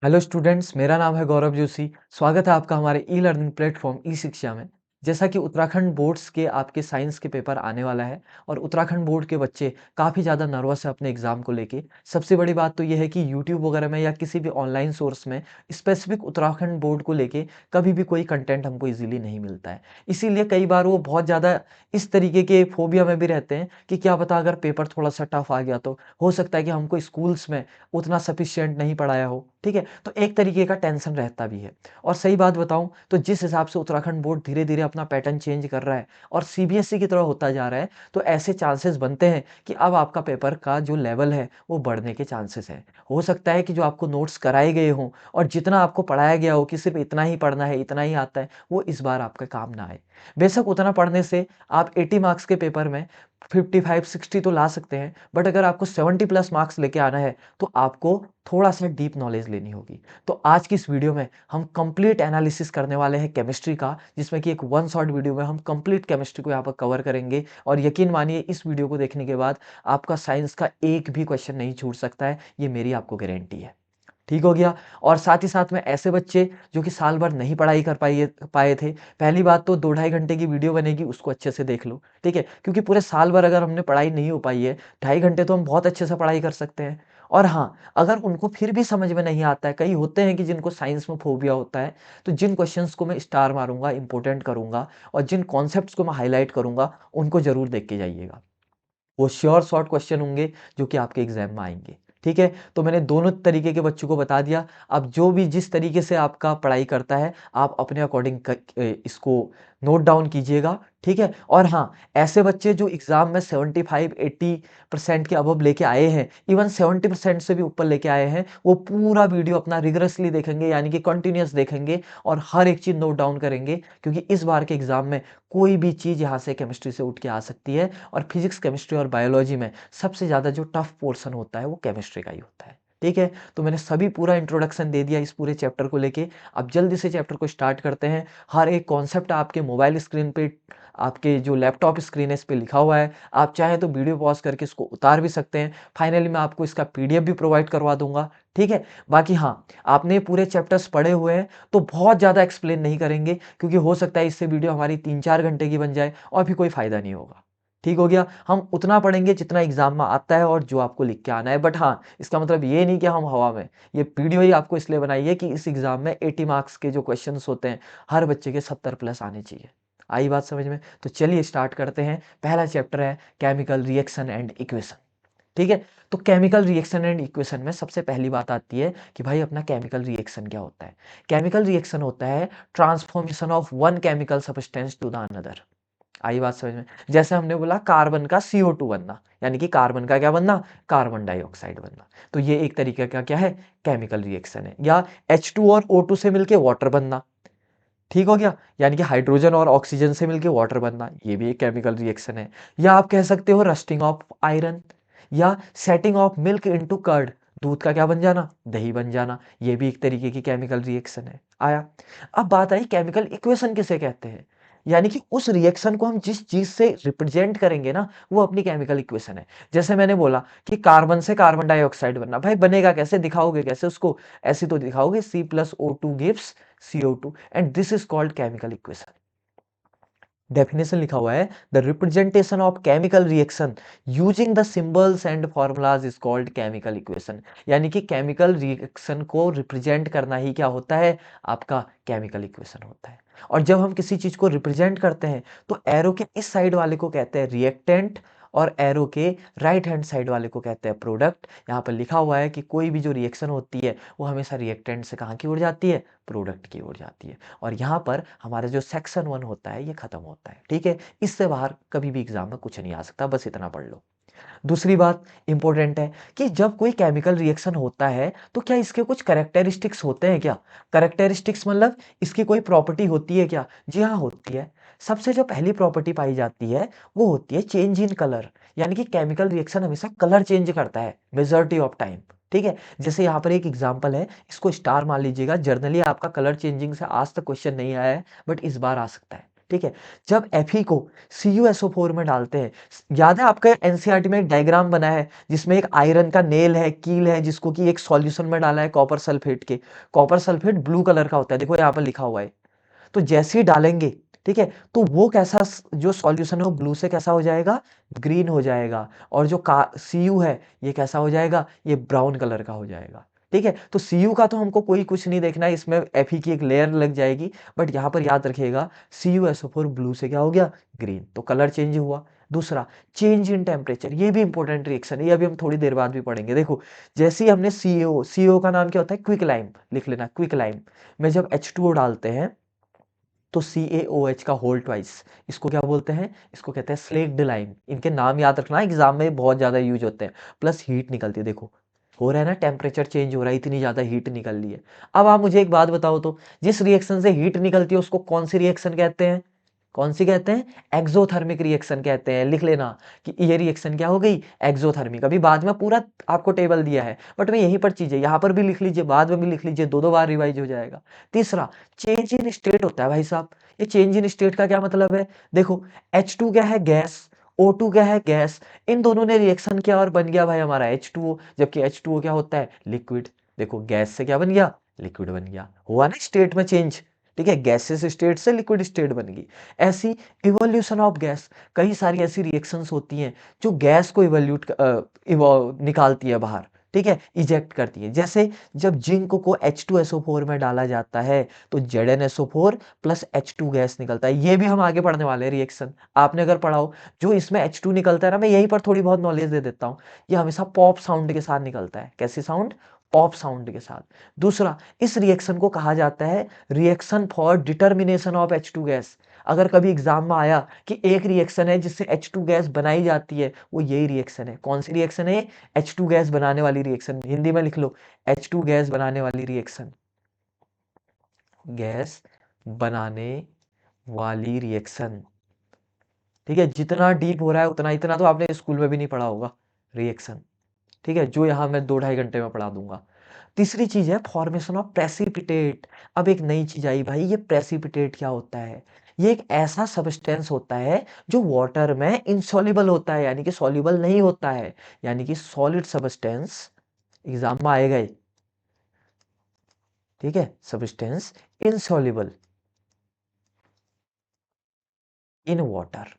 Hello students, मेरा नाम है गौरव जोशी। स्वागत है आपका हमारे ई लर्निंग प्लेटफॉर्म ई शिक्षा में। जैसा कि उत्तराखंड बोर्ड्स के आपके साइंस के पेपर आने वाला है और उत्तराखंड बोर्ड के बच्चे काफ़ी ज़्यादा नर्वस है अपने एग्ज़ाम को लेके। सबसे बड़ी बात तो ये है कि यूट्यूब वगैरह में या किसी भी ऑनलाइन सोर्स में स्पेसिफिक उत्तराखंड बोर्ड को लेके कभी भी कोई कंटेंट हमको इजीली नहीं मिलता है। इसीलिए कई बार वो बहुत ज़्यादा इस तरीके के फोबिया में भी रहते हैं कि क्या पता अगर पेपर थोड़ा सा टफ आ गया तो हो सकता है कि हमको स्कूल्स में उतना सफिशिएंट नहीं पढ़ाया हो। ठीक है, तो एक तरीके का टेंशन रहता भी है। और सही बात बताऊं तो जिस हिसाब से उत्तराखंड बोर्ड धीरे धीरे अपना पैटर्न चेंज कर रहा है और सीबीएसई की तरह होता जा रहा है, तो ऐसे चांसेस बनते हैं कि अब आपका पेपर का जो लेवल है वो बढ़ने के चांसेस हैं। हो सकता है कि जो आपको नोट्स कराए गए हों और जितना आपको पढ़ाया गया हो कि सिर्फ इतना ही पढ़ना है, इतना ही आता है, वो इस बार आपका काम ना आए। बेशक उतना पढ़ने से आप 80 मार्क्स के पेपर में 55-60 तो ला सकते हैं, बट अगर आपको 70 प्लस मार्क्स लेके आना है तो आपको थोड़ा सा डीप नॉलेज लेनी होगी। तो आज की इस वीडियो में हम कंप्लीट एनालिसिस करने वाले हैं केमिस्ट्री का, जिसमें कि एक वन शॉट वीडियो में हम कंप्लीट केमिस्ट्री को यहाँ पर कवर करेंगे। और यकीन मानिए इस वीडियो को देखने के बाद आपका साइंस का एक भी क्वेश्चन नहीं छूट सकता है, ये मेरी आपको गारंटी है। ठीक हो गया। और साथ ही साथ में ऐसे बच्चे जो कि साल भर नहीं पढ़ाई कर पाए थे, पहली बात तो 2-2.5 घंटे की वीडियो बनेगी, उसको अच्छे से देख लो। ठीक है, क्योंकि पूरे साल भर अगर हमने पढ़ाई नहीं हो पाई है, 2.5 घंटे तो हम बहुत अच्छे से पढ़ाई कर सकते हैं। और हाँ, अगर उनको फिर भी समझ में नहीं आता है, कई होते हैं कि जिनको साइंस में फोबिया होता है, तो जिन क्वेश्चंस को मैं स्टार मारूंगा, इंपॉर्टेंट करूंगा और जिन कॉन्सेप्ट्स को मैं हाईलाइट करूंगा, उनको जरूर देख के जाइएगा। वो श्योर शॉर्ट क्वेश्चन होंगे जो कि आपके एग्जाम में आएंगे। ठीक है, तो मैंने दोनों तरीके के बच्चों को बता दिया। अब जो भी जिस तरीके से आपका पढ़ाई करता है, आप अपने अकॉर्डिंग इसको नोट डाउन कीजिएगा। ठीक है, और हाँ, ऐसे बच्चे जो एग्जाम में 75-80% के अबव लेके आए हैं, इवन 70% से भी ऊपर लेके आए हैं, वो पूरा वीडियो अपना रिगरसली देखेंगे, यानी कि कंटिन्यूस देखेंगे और हर एक चीज नोट डाउन करेंगे, क्योंकि इस बार के एग्जाम में कोई भी चीज यहाँ से केमिस्ट्री से उठ के आ सकती है। और फिजिक्स, केमिस्ट्री और बायोलॉजी में सबसे ज़्यादा जो टफ पोर्शन होता है वो केमिस्ट्री का ही होता है। ठीक है, तो मैंने सभी पूरा इंट्रोडक्शन दे दिया इस पूरे चैप्टर को लेके। अब जल्दी से चैप्टर को स्टार्ट करते हैं। हर एक कॉन्सेप्ट आपके मोबाइल स्क्रीन पे, आपके जो लैपटॉप स्क्रीन है, इस पे लिखा हुआ है। आप चाहें तो वीडियो पॉज करके इसको उतार भी सकते हैं। फाइनली मैं आपको इसका पीडीएफ भी प्रोवाइड करवा दूंगा। ठीक है, बाकी हाँ, आपने पूरे चैप्टर्स पढ़े हुए हैं तो बहुत ज़्यादा एक्सप्लेन नहीं करेंगे, क्योंकि हो सकता है इससे वीडियो हमारी 3-4 घंटे की बन जाए और भी कोई फायदा नहीं होगा। ठीक हो गया, हम उतना पढ़ेंगे जितना एग्जाम में आता है और जो आपको लिख के आना है। बट हाँ, इसका मतलब ये नहीं कि हम हवा में, ये वीडियो ही आपको इसलिए बनाई है कि इस एग्जाम में 80 मार्क्स के जो क्वेश्चंस होते हैं, हर बच्चे के 70 प्लस आने चाहिए। आई बात समझ में? तो चलिए स्टार्ट करते हैं। पहला चैप्टर है केमिकल रिएक्शन एंड इक्वेशन। ठीक है, तो केमिकल रिएक्शन एंड इक्वेशन में सबसे पहली बात आती है कि भाई अपना केमिकल रिएक्शन क्या होता है। केमिकल रिएक्शन होता है transformation of one chemical substance to the another. आई बात समझ में? जैसे हमने बोला कार्बन का CO2 बनना, यानी कि कार्बन का क्या बनना, कार्बन डाइऑक्साइड बनना, तो ये एक तरीके का क्या है, केमिकल रिएक्शन है। या H2 और O2 से मिलके वाटर बनना। ठीक हो गया, यानी कि हाइड्रोजन और ऑक्सीजन से मिलके वाटर बनना, ये भी एक केमिकल रिएक्शन है। या आप कह सकते हो रस्टिंग ऑफ आयरन, या setting of milk into curd, दूध का क्या बन जाना, दही बन जाना, ये भी एक तरीके की केमिकल रिएक्शन है। आया, अब बात आई केमिकल इक्वेशन किसे कहते हैं, यानी कि उस रिएक्शन को हम जिस चीज से रिप्रेजेंट करेंगे ना, वो अपनी केमिकल इक्वेशन है। जैसे मैंने बोला कि कार्बन से कार्बन डाइऑक्साइड बनना, भाई बनेगा कैसे, दिखाओगे कैसे उसको? ऐसे तो दिखाओगे C+O2 gives CO2 and this is called chemical equation. Definition लिखा हुआ है, the representation of chemical reaction using the symbols and formulas is called chemical equation. यानी कि केमिकल रिएक्शन को रिप्रेजेंट करना ही क्या होता है, आपका केमिकल इक्वेशन होता है। और जब हम किसी चीज को रिप्रेजेंट करते हैं तो एरो के इस साइड वाले को कहते हैं रिएक्टेंट और एरो के राइट हैंड साइड वाले को कहते हैं प्रोडक्ट। यहाँ पर लिखा हुआ है कि कोई भी जो रिएक्शन होती है वो हमेशा रिएक्टेंट से कहाँ की ओर जाती है, प्रोडक्ट की ओर जाती है। और यहाँ पर हमारा जो सेक्शन 1 होता है ये खत्म होता है। ठीक है, इससे बाहर कभी भी एग्जाम में कुछ नहीं आ सकता, बस इतना पढ़ लो। दूसरी बात इंपॉर्टेंट है कि जब कोई केमिकल रिएक्शन होता है तो क्या इसके कुछ कैरेक्टरिस्टिक्स होते हैं क्या? कैरेक्टरिस्टिक्स मतलब इसकी कोई प्रॉपर्टी होती है क्या? जी हाँ, होती है। सबसे जो पहली प्रॉपर्टी पाई जाती है वो होती है चेंज इन कलर, यानी कि केमिकल रिएक्शन हमेशा कलर चेंज करता है मेजॉरिटी ऑफ टाइम। ठीक है, जैसे यहाँ पर एक एग्जांपल है, इसको स्टार मान लीजिएगा। जर्नली आपका कलर चेंजिंग से आज तक क्वेश्चन नहीं आया है, बट इस बार आ सकता है। ठीक है? जब Fe को CuSO4 में डालते हैं, याद है आपका एनसीईआरटी में एक डायग्राम बना है जिसमें एक आयरन का नेल है, कील है, जिसको कि एक सॉल्यूशन में डाला है कॉपर सल्फेट के। कॉपर सल्फेट ब्लू कलर का होता है, देखो यहाँ पर लिखा हुआ है। तो जैसे ही डालेंगे, ठीक है, तो वो कैसा जो सॉल्यूशन है वो ब्लू से कैसा हो जाएगा, ग्रीन हो जाएगा, और जो Cu है ये कैसा हो जाएगा, ये ब्राउन कलर का हो जाएगा। ठीक है, तो Cu का तो हमको कोई कुछ नहीं देखना है, इसमें Fe की एक लेयर लग जाएगी, बट यहाँ पर याद रखिएगा CuSO4 ब्लू से क्या हो गया, ग्रीन, तो कलर चेंज हुआ। दूसरा, चेंज इन टेम्परेचर, ये भी इंपॉर्टेंट रिएक्शन है, ये अभी हम थोड़ी देर बाद भी पढ़ेंगे। देखो, जैसे ही हमने CO का नाम क्या होता है, क्विक लाइम, लिख लेना क्विक लाइम में जब H2O डालते हैं तो CaOH का होल ट्वाइस, इसको क्या बोलते हैं, इसको कहते हैं स्लेक्ड लाइम। इनके नाम याद रखना, एग्जाम में बहुत ज़्यादा यूज होते हैं। प्लस हीट निकलती है, देखो हो रहा है ना, टेम्परेचर चेंज हो रहा है, इतनी ज़्यादा हीट निकल रही है। अब आप मुझे एक बात बताओ तो, जिस रिएक्शन से हीट निकलती है उसको कौन सी रिएक्शन कहते हैं, कौन सी कहते हैं, एक्सोथर्मिक रिएक्शन कहते हैं। लिख लेना कि ये रिएक्शन क्या हो गई, एक्सोथर्मिक। अभी बाद में पूरा आपको टेबल दिया है, बट मैं यहीं पर चीज़ें यहाँ पर भी लिख लीजिए, बाद में भी लिख लीजिए, दो दो बार रिवाइज हो जाएगा। तीसरा, चेंज इन स्टेट होता है भाई साहब। ये चेंज इन स्टेट का क्या मतलब है, देखो H2 क्या है, गैस, O2 क्या है, गैस, इन दोनों ने रिएक्शन किया और बन गया भाई हमारा H2O, जबकि H2O क्या होता है, लिक्विड। देखो गैस से क्या बन गया, लिक्विड बन गया, हुआ ना स्टेट में चेंज। ठीक है, गैसेस स्टेट से लिक्विड स्टेट बन गई। ऐसी इवोल्यूशन ऑफ गैस, कई सारी ऐसी रिएक्शंस होती हैं जो गैस को निकालती है बाहर, ठीक है, इजेक्ट करती है। जैसे जब जिंक को H2SO4 में डाला जाता है तो ZnSO4 प्लस H2 गैस निकलता है। ये भी हम आगे पढ़ने वाले हैं रिएक्शन, आपने अगर पढ़ा हो। जो इसमें H2 निकलता है ना, मैं यहीं पर थोड़ी बहुत नॉलेज दे देता हूँ, ये हमेशा पॉप साउंड के साथ निकलता है। कैसे साउंड, पॉप साउंड के साथ। दूसरा, इस रिएक्शन को कहा जाता है reaction for determination of H2 gas. अगर कभी एग्जाम में आया कि एक रिएक्शन है जिससे H2 गैस बनाई जाती है, वो यही रिएक्शन है। कौन सी रिएक्शन है, H2 गैस बनाने वाली रिएक्शन, हिंदी में लिख लो, H2 गैस बनाने वाली रिएक्शन, गैस बनाने वाली रिएक्शन। ठीक है, जितना डीप हो रहा है उतना, इतना तो आपने स्कूल में भी नहीं पढ़ा होगा रिएक्शन, ठीक है, जो यहाँ मैं 2 ढाई घंटे में पढ़ा दूंगा। तीसरी चीज है फॉर्मेशन ऑफ प्रेसिपिटेट। अब एक नई चीज आई भाई, ये प्रेसिपिटेट क्या होता है, ये एक ऐसा सब्सटेंस होता है जो वाटर में इनसॉल्युबल होता है, यानी कि सॉल्युबल नहीं होता है, यानी कि सॉलिड सब्सटेंस, एग्जाम में आएगा ये, ठीक है, सब्सटेंस इनसॉल्युबल इन वाटर।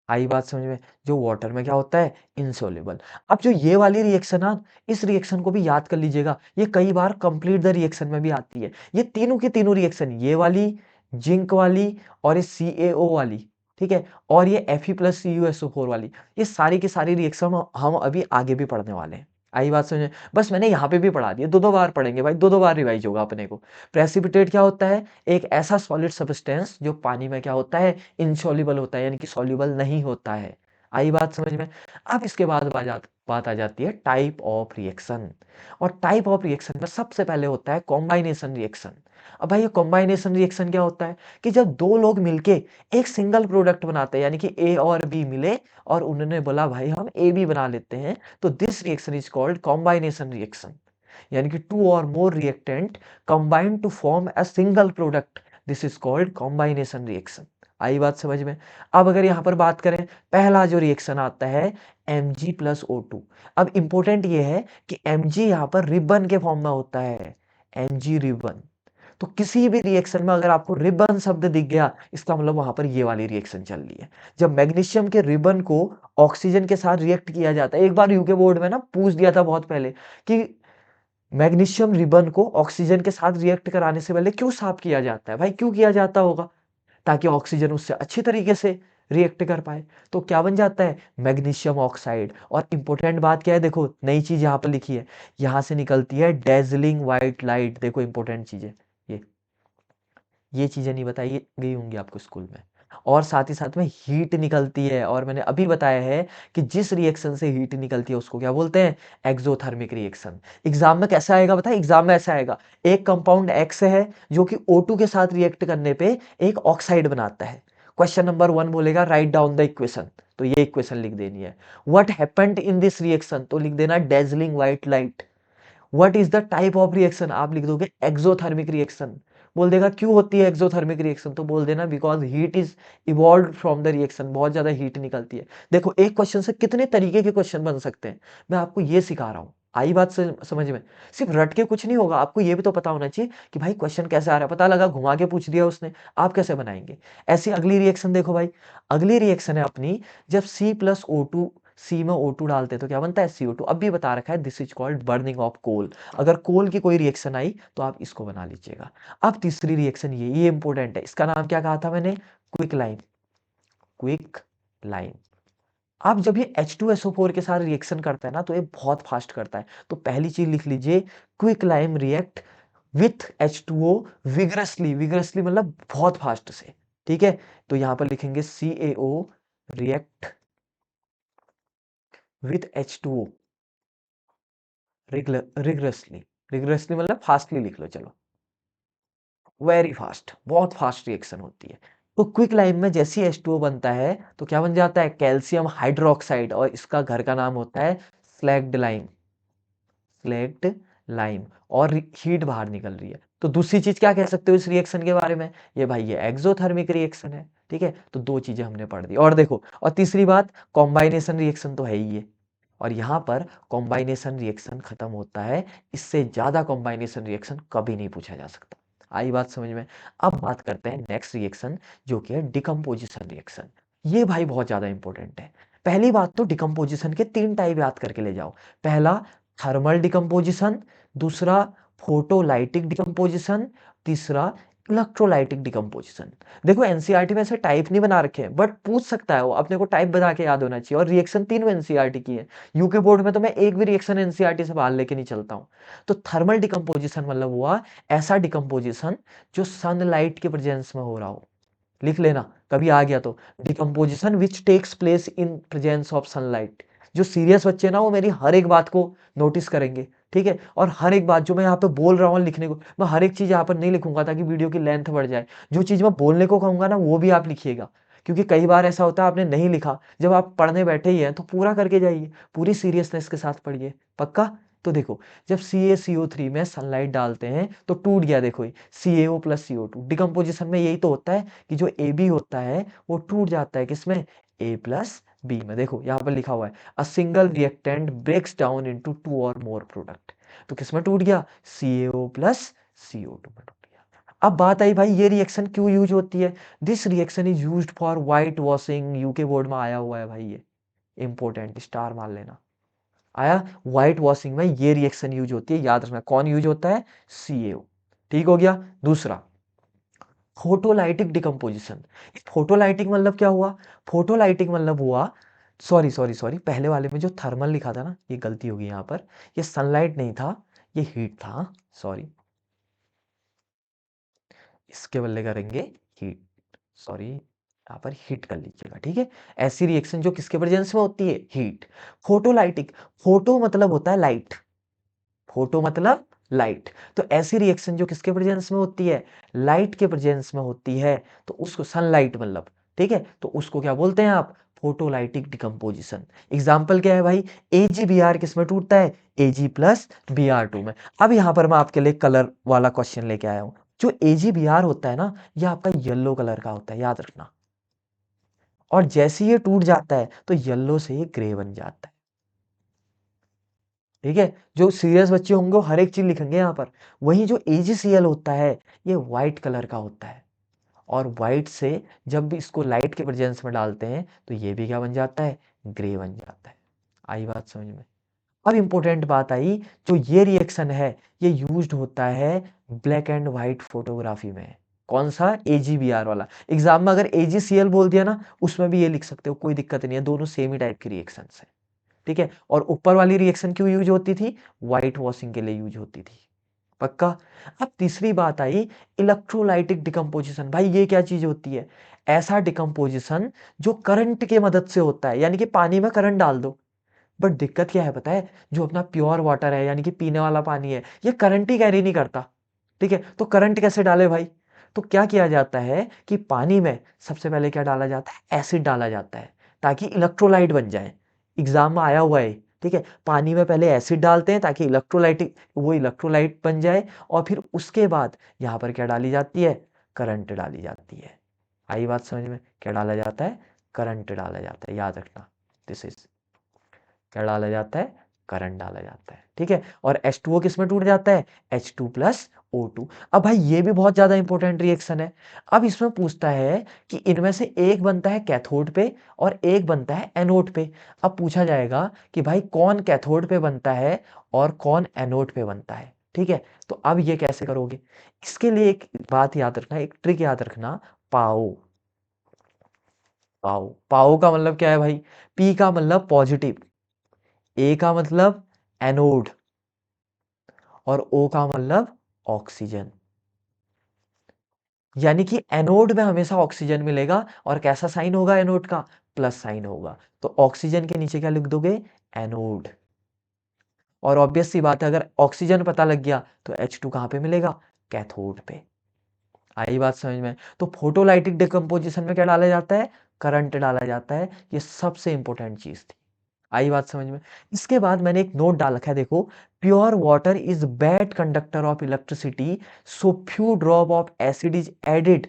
आई बात समझ में, जो वाटर में क्या होता है, इनसॉल्युबल। अब जो ये वाली रिएक्शन है, इस रिएक्शन को भी याद कर लीजिएगा, ये कई बार कंप्लीट द रिएक्शन में भी आती है। ये तीनों की तीनों रिएक्शन, ये वाली जिंक वाली और ये CaO वाली, ठीक है, और ये Fe+CuSO4 वाली, ये सारी की सारी रिएक्शन हम अभी आगे भी पढ़ने वाले हैं। आई बात समझ में, बस मैंने यहाँ पे भी पढ़ा दिया, दो दो बार पढ़ेंगे भाई, दो दो बार रिवाइज होगा अपने को। प्रेसिपिटेट क्या होता है, एक ऐसा सॉलिड सब्सटेंस जो पानी में क्या होता है, इनसॉल्युबल होता है, यानी कि सॉल्युबल नहीं होता है। आई बात समझ में। अब इसके बाद बात आ जाती है टाइप ऑफ रिएक्शन, और टाइप ऑफ रिएक्शन में सबसे पहले होता है कॉम्बाइनेशन रिएक्शन। अब भाई ये कॉम्बाइनेशन रिएक्शन क्या होता है कि जब दो लोग मिलके एक सिंगल प्रोडक्ट बनाते हैं, यानी कि ए और बी मिले और उन्होंने बोला भाई हम AB बना लेते हैं, तो this reaction is called combination reaction. यानी कि टू और more reactant combine to form a single product, this is called combination reaction. आई बात समझ में। अब अगर यहाँ पर बात करें, पहला जो रिएक्शन आता है Mg+O2। अब इंपॉर्टेंट ये है कि Mg यहाँ पर रिबन के फॉर्म में होता है, Mg रिबन। तो किसी भी रिएक्शन में अगर आपको रिबन शब्द दिख गया, इसका मतलब वहां पर ये वाली रिएक्शन चल रही है। जब मैग्नीशियम के रिबन को ऑक्सीजन के साथ रिएक्ट किया जाता है, एक बार यूके बोर्ड में ना पूछ दिया था बहुत पहले कि मैग्नीशियम रिबन को ऑक्सीजन के साथ रिएक्ट कराने से पहले क्यों साफ किया जाता है, भाई क्यों किया जाता होगा, ताकि ऑक्सीजन उससे अच्छी तरीके से रिएक्ट कर पाए। तो क्या बन जाता है, मैग्नीशियम ऑक्साइड। और इंपॉर्टेंट बात क्या है, देखो नई चीज यहाँ पर लिखी है, यहाँ से निकलती है डेजलिंग व्हाइट लाइट। देखो इंपॉर्टेंट चीज है ये ये चीजें नहीं बताई गई होंगी आपको स्कूल में। और साथ ही साथ में हीट निकलती है, और मैंने अभी बताया है कि जिस रिएक्शन से हीट निकलती है उसको क्या बोलते हैं, एक्सोथर्मिक रिएक्शन। एग्जाम में कैसा आएगा बताए, एग्जाम में ऐसा आएगा, एक कंपाउंड X है जो कि O2 के साथ रिएक्ट करने पे एक ऑक्साइड बनाता है। क्वेश्चन नंबर 1 बोलेगा राइट डाउन द इक्वेशन, तो ये इक्वेशन लिख देनी है। What happened in this reaction, तो लिख देना dazzling white light. What is the type of reaction, आप लिख दोगे एक्सोथर्मिक रिएक्शन। बोल देगा क्यों होती है एक्सोथर्मिक रिएक्शन, तो बोल देना because heat is evolve from the reaction, बहुत ज्यादा हीट निकलती है। देखो एक क्वेश्चन से कितने तरीके के क्वेश्चन बन सकते हैं, मैं आपको ये सिखा रहा हूँ। आई बात समझ में? सिर्फ रट के कुछ नहीं होगा, आपको ये भी तो पता होना चाहिए कि भाई क्वेश्चन कैसे आ रहा है। पता लगा घुमा के पूछ दिया उसने, आप कैसे बनाएंगे? ऐसी अगली रिएक्शन देखो भाई, अगली रिएक्शन है अपनी, जब C प्लस O2, सी में O2 डालते हैं तो क्या बनता है CO2। अब भी बता रखा है this is called burning of coal. अगर कोल की कोई रिएक्शन आई तो आप इसको बना लीजिएगा। अब तीसरी रिएक्शन ये इंपॉर्टेंट है, इसका नाम क्या कहा था मैंने? Quick lime. Quick lime. अब जब ये H2SO4 के साथ रिएक्शन करता है ना तो ये बहुत फास्ट करता है। तो पहली चीज लिख लीजिए, quick lime react with H2O vigorously. Vigorously मतलब बहुत फास्ट से, ठीक है। तो यहां पर लिखेंगे CaO react with H2O rigorously. Rigorously मतलब फास्टली लिख लो, चलो वेरी फास्ट, बहुत फास्ट रिएक्शन होती है। तो क्विक लाइम में जैसे ही H2O बनता है तो क्या बन जाता है? कैल्शियम हाइड्रोक्साइड, और इसका घर का नाम होता है स्लैग्ड लाइम। Slagged lime. और हीट बाहर निकल रही है। तो दूसरी चीज क्या कह सकते हो इस रिएक्शन के बारे में? ये भाई ये एक्सोथर्मिक रिएक्शन है, ठीक है। तो दो चीजें हमने पढ़ दी। और देखो, और तीसरी बात, कॉम्बाइनेशन रिएक्शन तो है ही है, और यहाँ पर कॉम्बाइनेशन रिएक्शन खत्म होता है, इससे ज्यादा कॉम्बाइनेशन रिएक्शन कभी नहीं पूछा जा सकता। आई बात समझ में? अब बात करते हैं नेक्स्ट रिएक्शन, जो कि है डिकम्पोजिशन रिएक्शन। ये भाई बहुत ज्यादा इंपॉर्टेंट है। पहली बात तो डिकम्पोजिशन के तीन टाइप याद करके ले जाओ। पहला थर्मल डिकम्पोजिशन, दूसरा फोटोलाइटिक डिकम्पोजिशन, तीसरा इलेक्ट्रोलाइटिक डिकम्पोजिशन। देखो एनसीईआरटी में ऐसे टाइप नहीं बना रखे हैं, बट पूछ सकता है वो, अपने को टाइप बना के याद होना चाहिए। और रिएक्शन तीनों एनसीईआरटी की है। यूके बोर्ड में तो मैं एक भी रिएक्शन एनसीईआरटी से बाहर लेके नहीं चलता हूँ। तो थर्मल डिकम्पोजिशन मतलब हुआ ऐसा डिकम्पोजिशन जो सनलाइट के प्रेजेंस में हो रहा हो। लिख लेना कभी आ गया तो, decomposition which takes place in presence of sunlight. जो सीरियस बच्चे ना वो मेरी हर एक बात को नोटिस करेंगे, ठीक है। और हर एक बात जो मैं यहाँ पे बोल रहा हूँ लिखने को, मैं हर एक चीज यहाँ पर नहीं लिखूंगा ताकि वीडियो की लेंथ बढ़ जाए। जो चीज मैं बोलने को कहूंगा ना वो भी आप लिखिएगा, क्योंकि कई बार ऐसा होता है आपने नहीं लिखा, जब आप पढ़ने बैठे ही हैं तो पूरा करके जाइए, पूरी सीरियसनेस के साथ पढ़िए, पक्का। तो देखो, जब CaCO3 में सनलाइट डालते हैं तो टूट गया, देखो ये CaO प्लस CO2। डिकम्पोजिशन में यही तो होता है कि जो AB होता है वो टूट जाता है किसमें? A प्लस बी में। देखो यहाँ पर लिखा हुआ है a single reactant breaks down into two और मोर प्रोडक्ट। तो किसमें टूट गया? CaO प्लस CO2 में टूट गया। अब बात आई भाई ये रिएक्शन क्यों यूज होती है? This reaction is used for white washing. UK board में आया हुआ है भाई, ये इंपॉर्टेंट, स्टार मान लेना। आया, व्हाइट वॉशिंग में ये रिएक्शन यूज होती है, याद रखना। कौन यूज होता है? CaO। ठीक हो गया। दूसरा, फोटोलाइटिक डिकम्पोजिशन। फोटोलाइटिक मतलब क्या हुआ? फोटोलाइटिक मतलब हुआ, सॉरी सॉरी सॉरी, पहले वाले में जो थर्मल लिखा था ना, ये गलती होगी यहाँ पर, ये सनलाइट नहीं था, ये हीट था, सॉरी। इसके बदले करेंगे हीट, सॉरी, यहाँ पर हीट कर लीजिएगा, ठीक है। ऐसी रिएक्शन जो किसके प्रेजेंस में होती है? हीट। फोटोलाइटिक, फोटो मतलब होता है लाइट, फोटो मतलब लाइट। तो ऐसी रिएक्शन जो किसके प्रेजेंस में होती है? लाइट के प्रेजेंस में होती है, तो उसको सनलाइट मतलब, ठीक है, तो उसको क्या बोलते हैं आप? Photolytic decomposition. एग्जाम्पल क्या है भाई? AgBr किस में टूटता है? Ag प्लस Br2 में। अब यहां पर मैं आपके लिए कलर वाला क्वेश्चन लेके आया हूं। जो AgBr होता है ना, ये आपका येलो कलर का होता है, याद रखना। और जैसे ये टूट जाता है तो येलो से ये ग्रे बन जाता है, ठीक है। जो सीरियस बच्चे होंगे वो हर एक चीज लिखेंगे यहाँ पर। वही जो AgCl होता है ये व्हाइट कलर का होता है, और व्हाइट से जब भी इसको लाइट के प्रेजेंस में डालते हैं तो ये भी क्या बन जाता है? ग्रे बन जाता है। आई बात समझ में? अब इंपॉर्टेंट बात आई, जो ये रिएक्शन है ये यूज्ड होता है ब्लैक एंड व्हाइट फोटोग्राफी में। कौन सा? AgBr वाला। एग्जाम में अगर AgCl बोल दिया ना, उसमें भी ये लिख सकते हो, कोई दिक्कत नहीं है, दोनों सेम ही टाइप की रिएक्शन है, ठीक है। और ऊपर वाली रिएक्शन क्यों यूज होती थी? व्हाइट वॉशिंग के लिए यूज होती थी, पक्का। अब तीसरी बात आई, इलेक्ट्रोलाइटिक डिकम्पोजिशन। भाई ये क्या चीज होती है? ऐसा डिकम्पोजिशन जो करंट के मदद से होता है, यानी कि पानी में करंट डाल दो। बट दिक्कत क्या है पता है? जो अपना प्योर वाटर है, यानी कि पीने वाला पानी है, ये करंट ही कैरी नहीं करता, ठीक है। तो करंट कैसे डाले भाई? तो क्या किया जाता है कि पानी में सबसे पहले क्या डाला जाता है? एसिड डाला जाता है, ताकि इलेक्ट्रोलाइट बन जाए। एग्जाम में आया हुआ है, ठीक है, पानी में पहले एसिड डालते हैं ताकि वो इलेक्ट्रोलाइट बन जाए, और फिर उसके बाद यहाँ पर क्या डाली जाती है, करंट डाली जाती है। आई बात समझ में, क्या डाला जाता है, करंट डाला जाता है, याद रखना। दिस इज, क्या डाला जाता है, करंट डाला जाता है, ठीक है। और H2O किस में टूट जाता है, H2 प्लस O2। अब भाई ये भी बहुत ज्यादा इंपॉर्टेंट रिएक्शन है। अब इसमें पूछता है कि इनमें से एक बनता है कैथोड पे और एक बनता है एनोड पे। अब पूछा जाएगा कि भाई कौन कैथोड पे बनता है और कौन एनोड पे बनता है, ठीक है। तो अब ये कैसे करोगे, इसके लिए एक बात याद रखना, एक ट्रिक याद रखना, पाओ। पाओ, पाओ का मतलब क्या है भाई, पी का मतलब पॉजिटिव, ए का मतलब एनोड, और ओ का मतलब ऑक्सीजन। यानी कि एनोड में हमेशा ऑक्सीजन मिलेगा, और कैसा साइन होगा एनोड का, प्लस साइन होगा। तो ऑक्सीजन के नीचे क्या लिख दोगे, एनोड। और ऑब्वियस सी बात है, अगर ऑक्सीजन पता लग गया तो H2 कहाँ पे मिलेगा, कैथोड पे। आई बात समझ में। तो फोटोलाइटिक डिकम्पोजिशन में क्या डाला जाता है, करंट डाला जाता है। ये सबसे इंपॉर्टेंट चीज थी। आई बात समझ में। इसके बाद मैंने एक नोट डाल रखा है, देखो, pure water is bad conductor of electricity, so few drop of acid is added,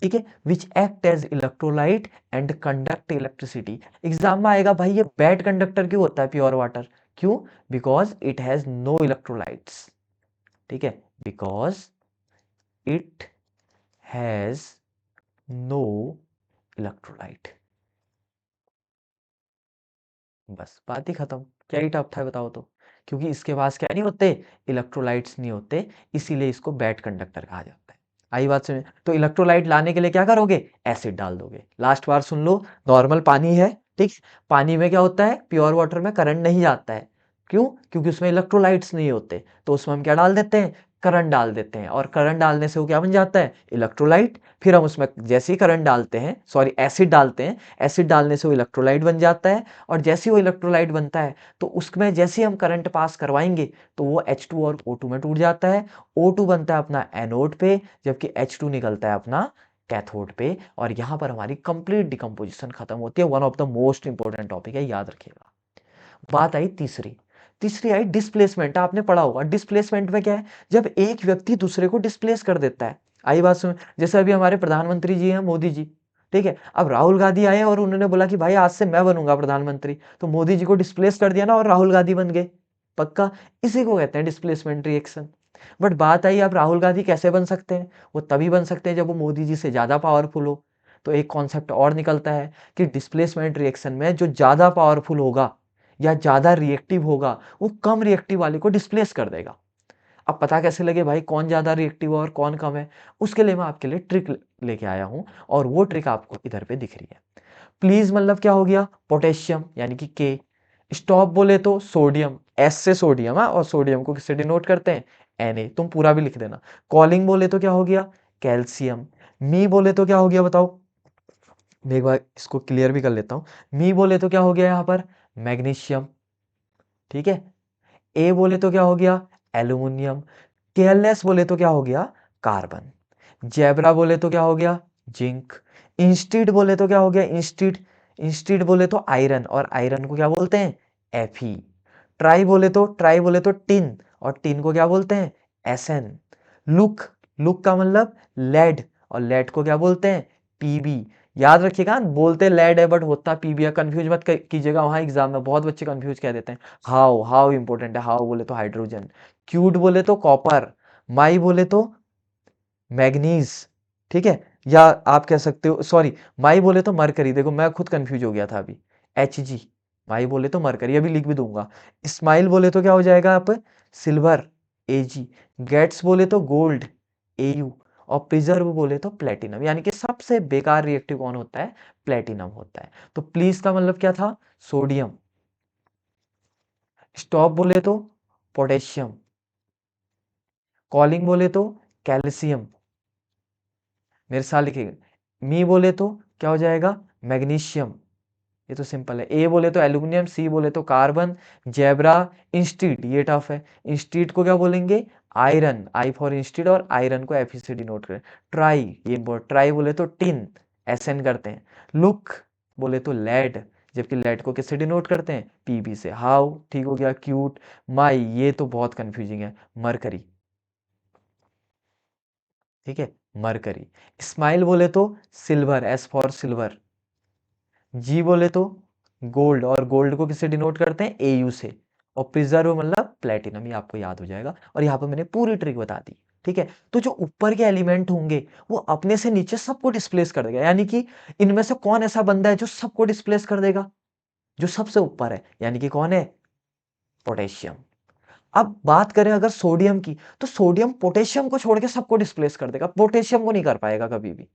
ठीक है, which act as electrolyte and conduct electricity. Exam में आएगा भाई, ये बैड कंडक्टर क्यों होता है प्योर वाटर, क्यों, because it has no electrolytes, ठीक है, because it has no electrolyte. बस बात ही खत्म। क्या ही टफ था बताओ तो, क्योंकि इसके पास क्या नहीं होते, इलेक्ट्रोलाइट्स नहीं होते, इसीलिए इसको बैड कंडक्टर कहा जाता है। आई बात समझ। तो इलेक्ट्रोलाइट लाने के लिए क्या करोगे, एसिड डाल दोगे। लास्ट बार सुन लो, नॉर्मल पानी है, ठीक, पानी में क्या होता है, प्योर वाटर में करंट नहीं जाता है, क्यों, क्योंकि उसमें इलेक्ट्रोलाइट्स नहीं होते, तो उसमें हम क्या डाल देते हैं, करंट डाल देते हैं, और करंट डालने से वो क्या बन जाता है, इलेक्ट्रोलाइट। फिर हम उसमें जैसे ही करंट डालते हैं, सॉरी एसिड डालते हैं, एसिड डालने से वो इलेक्ट्रोलाइट बन जाता है, और जैसे ही वो इलेक्ट्रोलाइट बनता है तो उसमें जैसे ही हम करंट पास करवाएंगे तो वो H2 और O2 में टूट जाता है। O2 बनता है अपना एनोड पे, जबकि H2 निकलता है अपना कैथोड पे, और यहाँ पर हमारी कंप्लीट डिकम्पोजिशन खत्म होती है। One of the most important topic है, याद रखिएगा। बात आई तीसरी, तीसरी आई डिस्प्लेसमेंट। आपने पढ़ा होगा डिस्प्लेसमेंट में क्या है, जब एक व्यक्ति दूसरे को डिस्प्लेस कर देता है। आई बात सुन, जैसे अभी हमारे प्रधानमंत्री जी हैं, मोदी जी, ठीक है, अब राहुल गांधी आए और उन्होंने बोला कि भाई आज से मैं बनूंगा प्रधानमंत्री, तो मोदी जी को डिस्प्लेस कर दिया ना, और राहुल गांधी बन गए, पक्का। इसी को कहते हैं डिस्प्लेसमेंट रिएक्शन। बट बात आई, अब राहुल गांधी कैसे बन सकते हैं, वो तभी बन सकते हैं जब वो मोदी जी से ज्यादा पावरफुल हो। तो एक कॉन्सेप्ट और निकलता है कि डिस्प्लेसमेंट रिएक्शन में जो ज्यादा पावरफुल होगा या ज्यादा रिएक्टिव होगा, वो कम रिएक्टिव वाले को डिस्प्लेस कर देगा। अब पता कैसे लगे भाई कौन ज्यादा रिएक्टिव है और कौन कम है, उसके लिए मैं आपके लिए ट्रिक लेके आया हूं, और वो ट्रिक आपको इधर पे दिख रही है। प्लीज मतलब क्या हो गया, पोटेशियम यानी कि के। स्टॉप बोले तो सोडियम, एस से सोडियम, और सोडियम को किससे डिनोट करते हैं, Na। तुम पूरा भी लिख देना। कॉलिंग बोले तो क्या हो गया, कैल्शियम। मी बोले तो क्या हो गया बताओ, मैं एक बार इसको क्लियर भी कर लेता हूं। मी बोले तो क्या हो गया यहाँ पर, मैग्नीशियम, ठीक है। ए बोले तो क्या हो गया, एल्यूमिनियम। केएलएस बोले तो क्या हो गया, कार्बन। जेब्रा बोले तो क्या हो गया, जिंक। इंस्टीड बोले तो क्या हो गया, इंस्टीड। इंस्टीड बोले तो आयरन, और आयरन को क्या बोलते हैं, Fe। ट्राई बोले तो टिन, और टिन को क्या बोलते हैं, Sn। लुक, लुक का मतलब लेड, और लेड को क्या बोलते हैं, Pb। याद रखिएगा, बोलते लेड है बट होता पीबी है, कंफ्यूज मत कीजिएगा, वहां एग्जाम में बहुत बच्चे कंफ्यूज कह देते हैं। हाउ, हाउ इंपॉर्टेंट है, हाउ बोले तो हाइड्रोजन। क्यूट बोले तो कॉपर। माई बोले तो मैग्नीज, ठीक है, या आप कह सकते हो, सॉरी, माई बोले तो मरकरी। देखो मैं खुद कंफ्यूज हो गया था अभी, Hg। माई बोले तो मरकरी, अभी लिख भी दूंगा। स्माइल बोले तो क्या हो जाएगा आप, सिल्वर, Ag। गेट्स बोले तो गोल्ड, Au। और प्रिजर्व बोले तो प्लेटिनम। यानी कि सबसे बेकार रिएक्टिव कौन होता है, प्लेटिनम होता है। तो प्लीज का मतलब क्या था, सोडियम। स्टॉप बोले तो पोटेशियम। कॉलिंग बोले तो कैल्शियम, मेरे साथ लिखिएगा। मी बोले तो क्या हो जाएगा, मैग्नीशियम। ये तो सिंपल है। ए बोले तो एल्यूमिनियम, सी बोले तो कार्बन। जेब्रा, इंस्टीड, ये टफ है। इंस्टीड को क्या बोलेंगे, आयरन, आई फॉर इंस्टीड, और आयरन को एफ से डिनोट करें। ट्राई, ये ट्राई बोले तो टिन, एसएन करते हैं। लुक बोले तो लेड, जबकि लेट को किससे डिनोट करते हैं? पीबी से। हाउ, ठीक हो गया। क्यूट, माई, ये तो बहुत कंफ्यूजिंग है। मरकरी, ठीक है, मरकरी। स्माइल बोले तो सिल्वर, एस फॉर सिल्वर। जी बोले तो गोल्ड, और गोल्ड को किससे डिनोट करते हैं? एयू से। और प्रिजर्व मतलब प्लेटिनम, ये आपको याद हो जाएगा। और यहाँ पर मैंने पूरी ट्रिक बता दी, ठीक है। तो जो ऊपर के एलिमेंट होंगे वो अपने से नीचे सबको डिस्प्लेस कर देगा, यानी कि इनमें से कौन ऐसा बंदा है जो सबको डिस्प्लेस कर देगा? जो सबसे ऊपर है, यानी कि कौन है? पोटेशियम। अब बात करें अगर सोडियम की, तो सोडियम पोटेशियम को छोड़ के सबको डिस्प्लेस कर देगा, पोटेशियम को नहीं कर पाएगा कभी भी।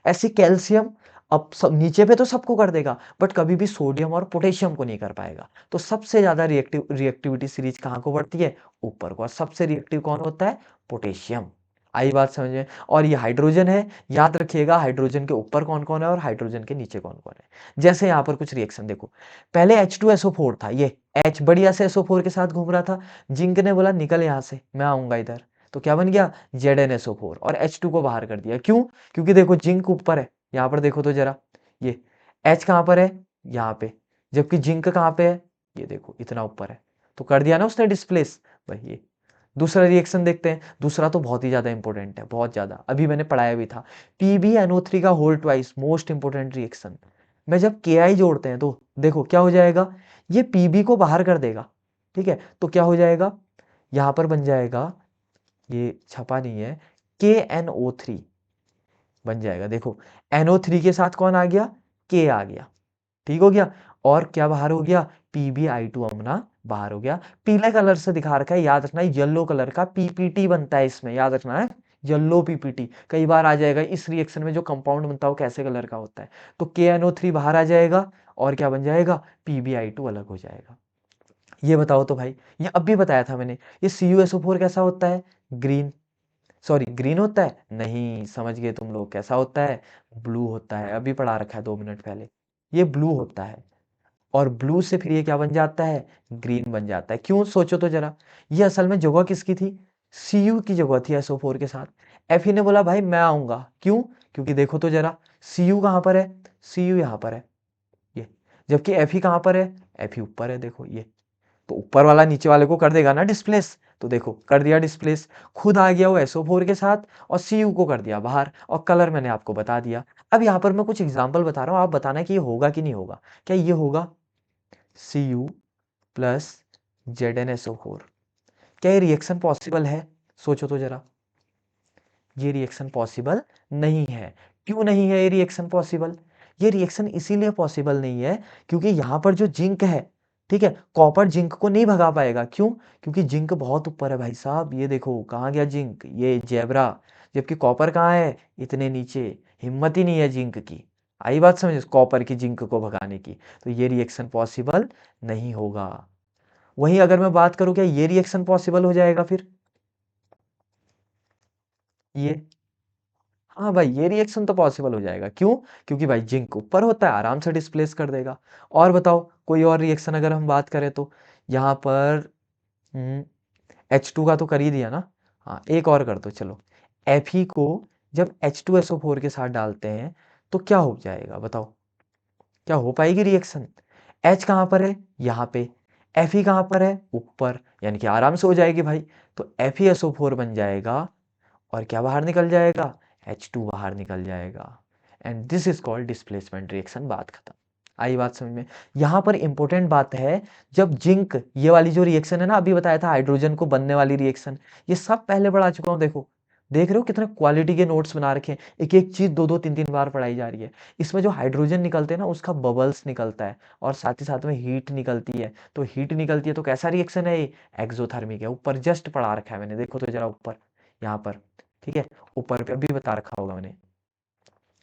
ऐसे कैल्शियम अब सब नीचे पे तो सबको कर देगा, बट कभी भी सोडियम और पोटेशियम को नहीं कर पाएगा। तो सबसे ज्यादा रिएक्टिविटी सीरीज कहाँ को बढ़ती है? ऊपर को। और सबसे रिएक्टिव कौन होता है? पोटेशियम। आई बात समझ में? और ये हाइड्रोजन है, याद रखिएगा हाइड्रोजन के ऊपर कौन कौन है और हाइड्रोजन के नीचे कौन कौन है। जैसे यहाँ पर कुछ रिएक्शन देखो, पहले H2SO4 था, ये H बढ़िया से SO4 के साथ घूम रहा था। जिंक ने बोला निकल यहाँ से, मैं आऊंगा इधर। तो क्या बन गया? ZnSO4, और H2 को बाहर कर दिया। क्यों? क्योंकि देखो जिंक ऊपर है, यहाँ पर देखो तो जरा, ये H कहाँ पर है? यहाँ पे। जबकि जिंक कहाँ पे है? ये देखो इतना ऊपर है। तो कर दिया ना उसने डिस्प्लेस, भाई ये। दूसरा रिएक्शन देखते हैं, दूसरा तो बहुत ही ज्यादा इंपॉर्टेंट है, बहुत ज्यादा, अभी मैंने पढ़ाया भी था। PbNO3 का whole twice, most important reaction में जब Ki जोड़ते हैं तो देखो क्या हो जाएगा? ये Pb को बाहर कर देगा, ठीक है। तो क्या हो जाएगा? यहाँ पर बन जाएगा, ये छपा नहीं है, KNO3 बन जाएगा। देखो NO3 के साथ कौन आ गया? K आ गया, ठीक हो गया। और क्या बाहर हो गया? PbI2 अमना बाहर हो गया। पीले कलर से दिखा रखा है, याद रखना येलो कलर का PPT बनता है इसमें, याद रखना है, येलो PPT कई बार आ जाएगा। इस रिएक्शन में जो कंपाउंड बनता है वो कैसे कलर का होता है? तो KNO3 बाहर आ जाएगा, और क्या बन जाएगा? PbI2 अलग हो जाएगा। ये बताओ तो भाई, ये अब भी बताया था मैंने, ये CuSO4 कैसा होता है? ग्रीन, सॉरी ग्रीन होता है? नहीं, समझ गए तुम लोग, कैसा होता है? ब्लू होता है, अभी पढ़ा रखा है 2 मिनट पहले। ये ब्लू होता है, और ब्लू से फिर ये क्या बन जाता है? ग्रीन बन जाता है। क्यों, सोचो तो जरा। ये असल में जगह किसकी थी? Cu की जगह थी SO4 के साथ। Fe ने बोला भाई मैं आऊंगा, क्यों? क्योंकि देखो तो जरा, Cu कहाँ पर है? Cu यहाँ पर है, ये। जबकि Fe कहाँ पर है? Fe ऊपर है, देखो ये। तो ऊपर वाला नीचे वाले को कर देगा ना डिस्प्लेस, तो देखो कर दिया डिस्प्लेस। खुद आ गया वो SO4 के साथ, और Cu को कर दिया बाहर, और कलर मैंने आपको बता दिया। अब यहाँ पर मैं कुछ एग्जांपल बता रहा हूँ, आप बताना कि ये होगा कि नहीं होगा। क्या ये होगा? Cu प्लस ZnSO4, क्या ये रिएक्शन पॉसिबल है? सोचो तो जरा, ये रिएक्शन पॉसिबल नहीं है। क्यों नहीं है ये रिएक्शन पॉसिबल? ये रिएक्शन इसीलिए पॉसिबल नहीं है क्योंकि यहाँ पर जो जिंक है, ठीक है, कॉपर जिंक को नहीं भगा पाएगा। क्यों? क्योंकि जिंक बहुत ऊपर है भाई साहब, ये देखो कहाँ गया जिंक, ये जेब्रा। जबकि कॉपर कहाँ है? इतने नीचे। हिम्मत ही नहीं है जिंक की। आई बात समझ, कॉपर की जिंक को भगाने की। तो ये रिएक्शन पॉसिबल नहीं होगा। वहीं अगर मैं बात करूं, क्या ये रिएक्शन पॉसिबल हो जाएगा फिर? ये, हाँ भाई, ये रिएक्शन तो पॉसिबल हो जाएगा। क्यों? क्योंकि भाई जिंक ऊपर होता है, आराम से डिस्प्लेस कर देगा। और बताओ कोई और रिएक्शन अगर हम बात करें तो, यहाँ पर H2 का तो कर ही दिया ना। हाँ, एक और कर दो चलो। Fe को जब H2SO4 के साथ डालते हैं तो क्या हो जाएगा बताओ? क्या हो पाएगी रिएक्शन? H कहाँ पर है? यहाँ पे। Fe कहाँ पर है? ऊपर, यानी कि आराम से हो जाएगी भाई। तो FeSO4 बन जाएगा, और क्या बाहर निकल जाएगा? H2 बाहर निकल जाएगा। And this is called displacement reaction. बात खत्म। आई बात समझ में? यहाँ पर इंपॉर्टेंट बात है, जब जिंक, ये वाली जो रिएक्शन है ना, अभी बताया था हाइड्रोजन को बनने वाली रिएक्शन, ये सब पहले पढ़ा चुका हूँ। देखो, देख रहे हो कितने क्वालिटी के नोट्स बना रखे हैं, एक एक चीज दो दो तीन तीन बार पढ़ाई जा रही है। इसमें जो हाइड्रोजन निकलते हैं ना, उसका बबल्स निकलता है, और साथ ही साथ में हीट निकलती है। तो हीट निकलती है तो कैसा रिएक्शन है ये? एक्सोथर्मिक है। ऊपर जस्ट पढ़ा रखा है मैंने, देखो तो जरा ऊपर, यहाँ पर, ठीक है, ऊपर पे अभी बता रखा होगा मैंने।